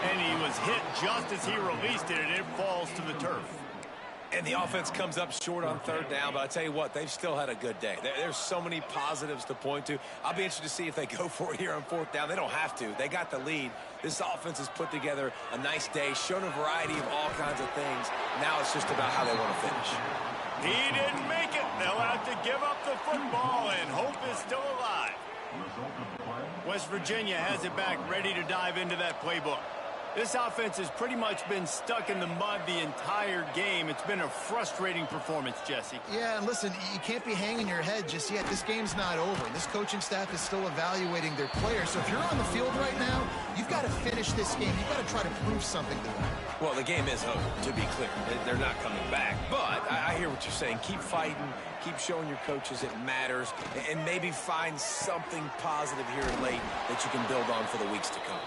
And he was hit just as he released it, and it falls to the turf. And the offense comes up short on third down, but I tell you what, they've still had a good day. There's so many positives to point to. I'll be interested to see if they go for it here on fourth down. They don't have to. They got the lead. This offense has put together a nice day, shown a variety of all kinds of things. Now it's just about how they want to finish. He didn't make it. They'll have to give up the football, and hope is still alive. West Virginia has it back, ready to dive into that playbook. This offense has pretty much been stuck in the mud the entire game. It's been a frustrating performance, Jesse. Yeah, and listen, you can't be hanging your head just yet. This game's not over. This coaching staff is still evaluating their players. So if you're on the field right now, you've got to finish this game. You've got to try to prove something to them. Well, the game is over, to be clear. They're not coming back. But I hear what you're saying. Keep fighting. Keep showing your coaches it matters. And maybe find something positive here late that you can build on for the weeks to come.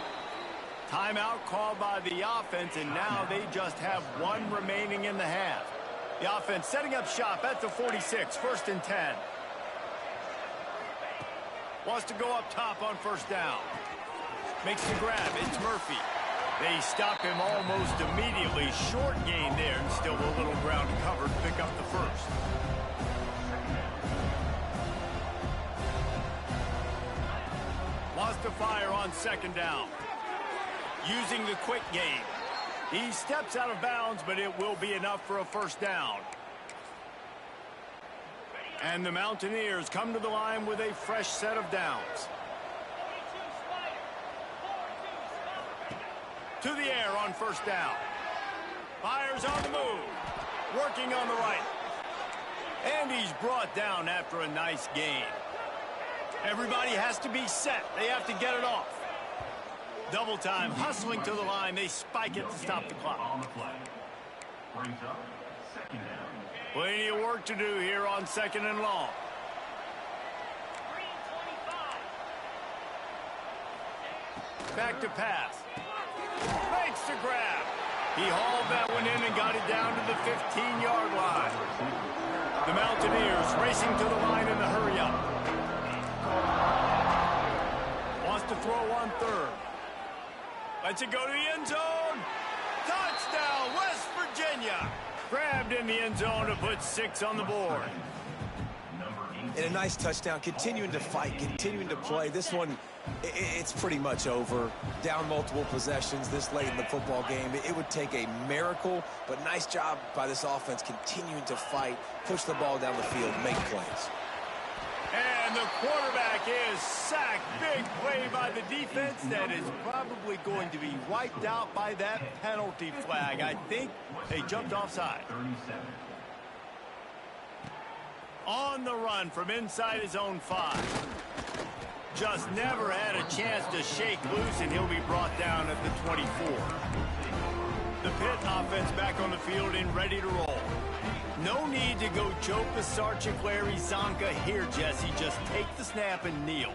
Timeout called by the offense, and now they just have one remaining in the half. The offense setting up shop at the 46, 1st and 10. Wants to go up top on first down. Makes the grab. It's Murphy. They stop him almost immediately. Short gain there, and still a little ground covered to pick up the first. Wants to fire on second down. Using the quick game. He steps out of bounds, but it will be enough for a first down. And the Mountaineers come to the line with a fresh set of downs. To the air on first down. Fires on the move. Working on the right. And he's brought down after a nice gain. Everybody has to be set. They have to get it off. Double time, hustling to the line. They spike it to stop the clock. On the play. Brings up second down. Plenty of work to do here on second and long. Back to pass. Makes the grab. He hauled that one in and got it down to the 15-yard line. The Mountaineers racing to the line in the hurry-up. Wants to throw on third. Lets it go to the end zone. Touchdown, West Virginia. Grabbed in the end zone to put 6 on the board. And a nice touchdown, continuing to fight, continuing to play. This one, it's pretty much over. Down multiple possessions this late in the football game. It would take a miracle, but nice job by this offense continuing to fight, push the ball down the field, make plays. And the quarterback is sacked. Big play by the defense that is probably going to be wiped out by that penalty flag. I think they jumped offside. On the run from inside his own 5. Just never had a chance to shake loose, and he'll be brought down at the 24. The Pitt offense back on the field and ready to roll. No need to go choke the Sergeant Larry Zonka here, Jesse. Just take the snap and kneel.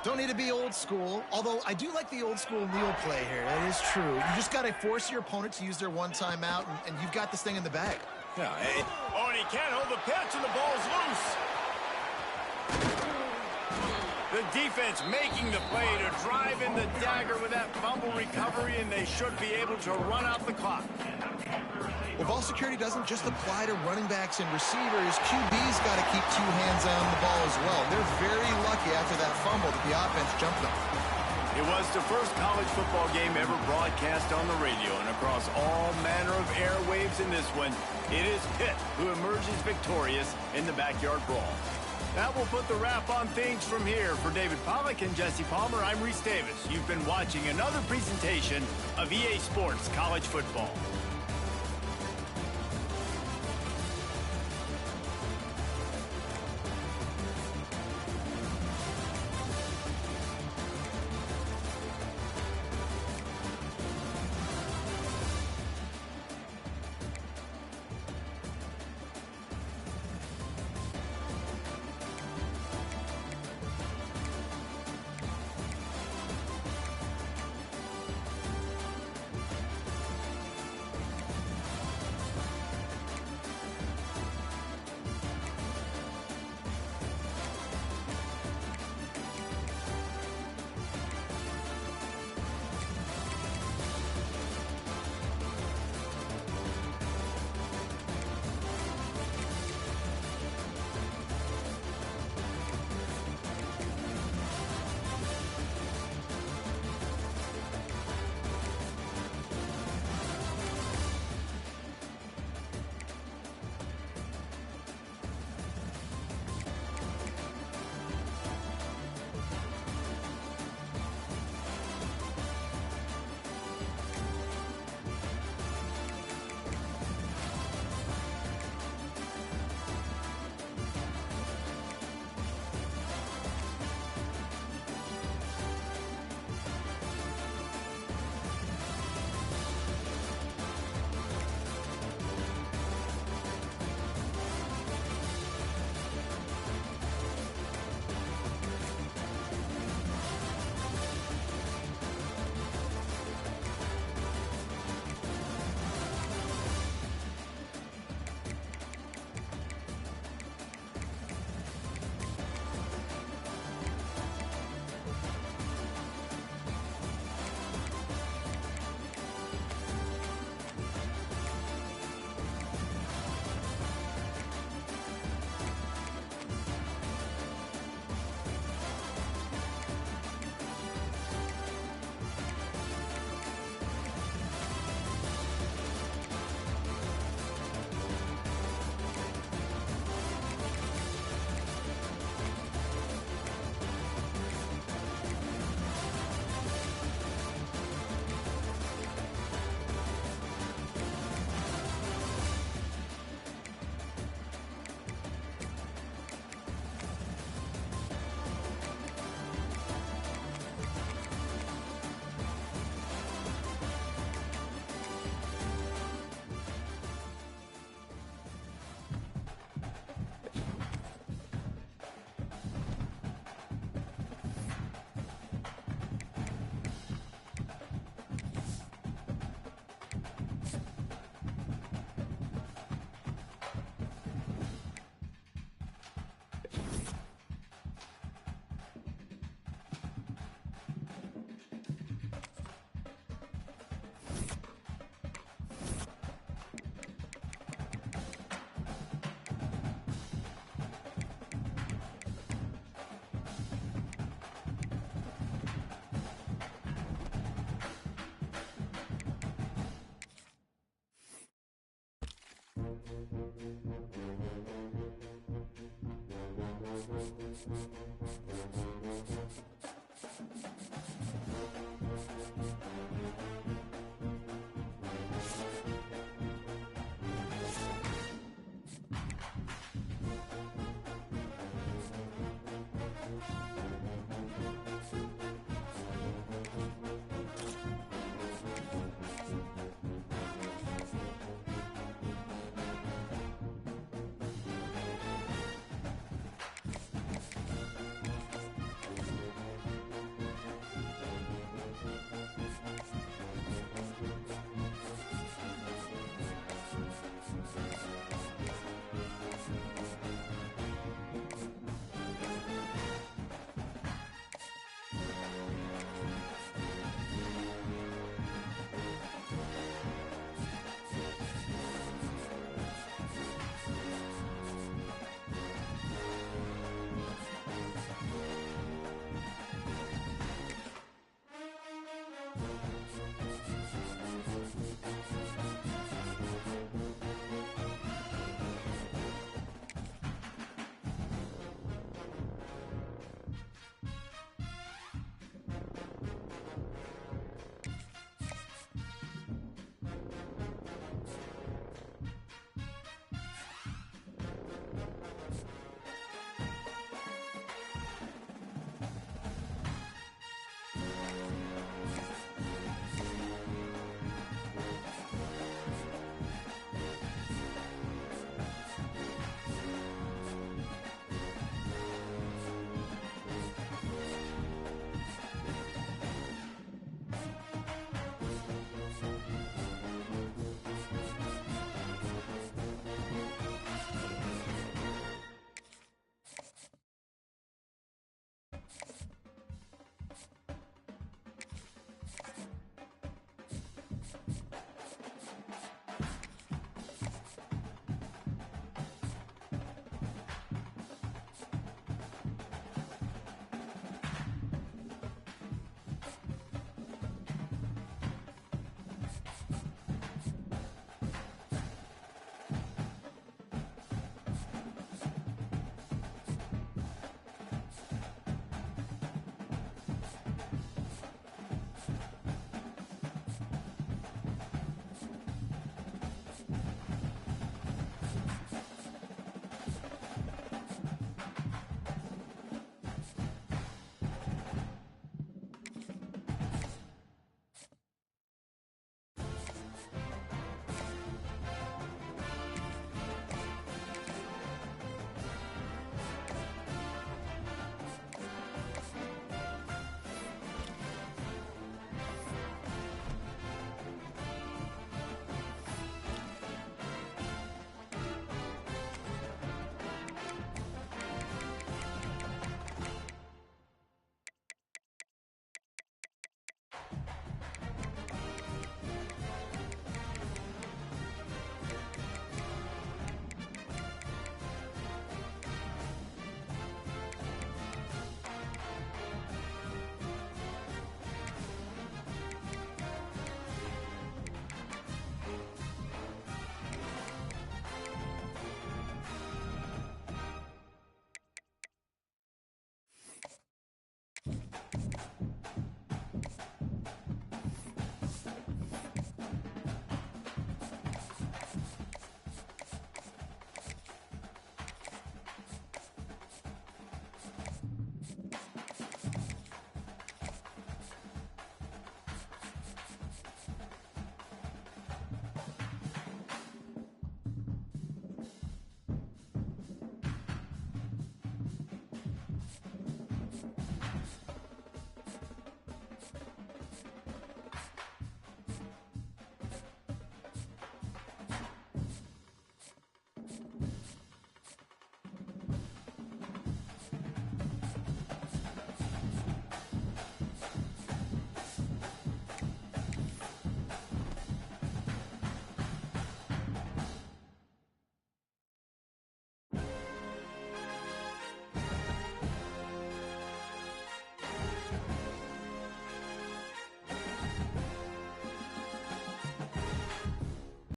Don't need to be old school, although I do like the old school kneel play here. That is true. You just got to force your opponent to use their one timeout, and you've got this thing in the bag. Yeah, Oh, and he can't hold the pitch, and the ball's loose. The defense making the play to drive in the dagger with that fumble recovery, and they should be able to run out the clock. Well, ball security doesn't just apply to running backs and receivers. QB's got to keep 2 hands on the ball as well. They're very lucky after that fumble that the offense jumped them. It was the first college football game ever broadcast on the radio, and across all manner of airwaves in this one, it is Pitt who emerges victorious in the backyard brawl. That will put the wrap on things from here. For David Pollack and Jesse Palmer, I'm Reese Davis. You've been watching another presentation of EA Sports College Football.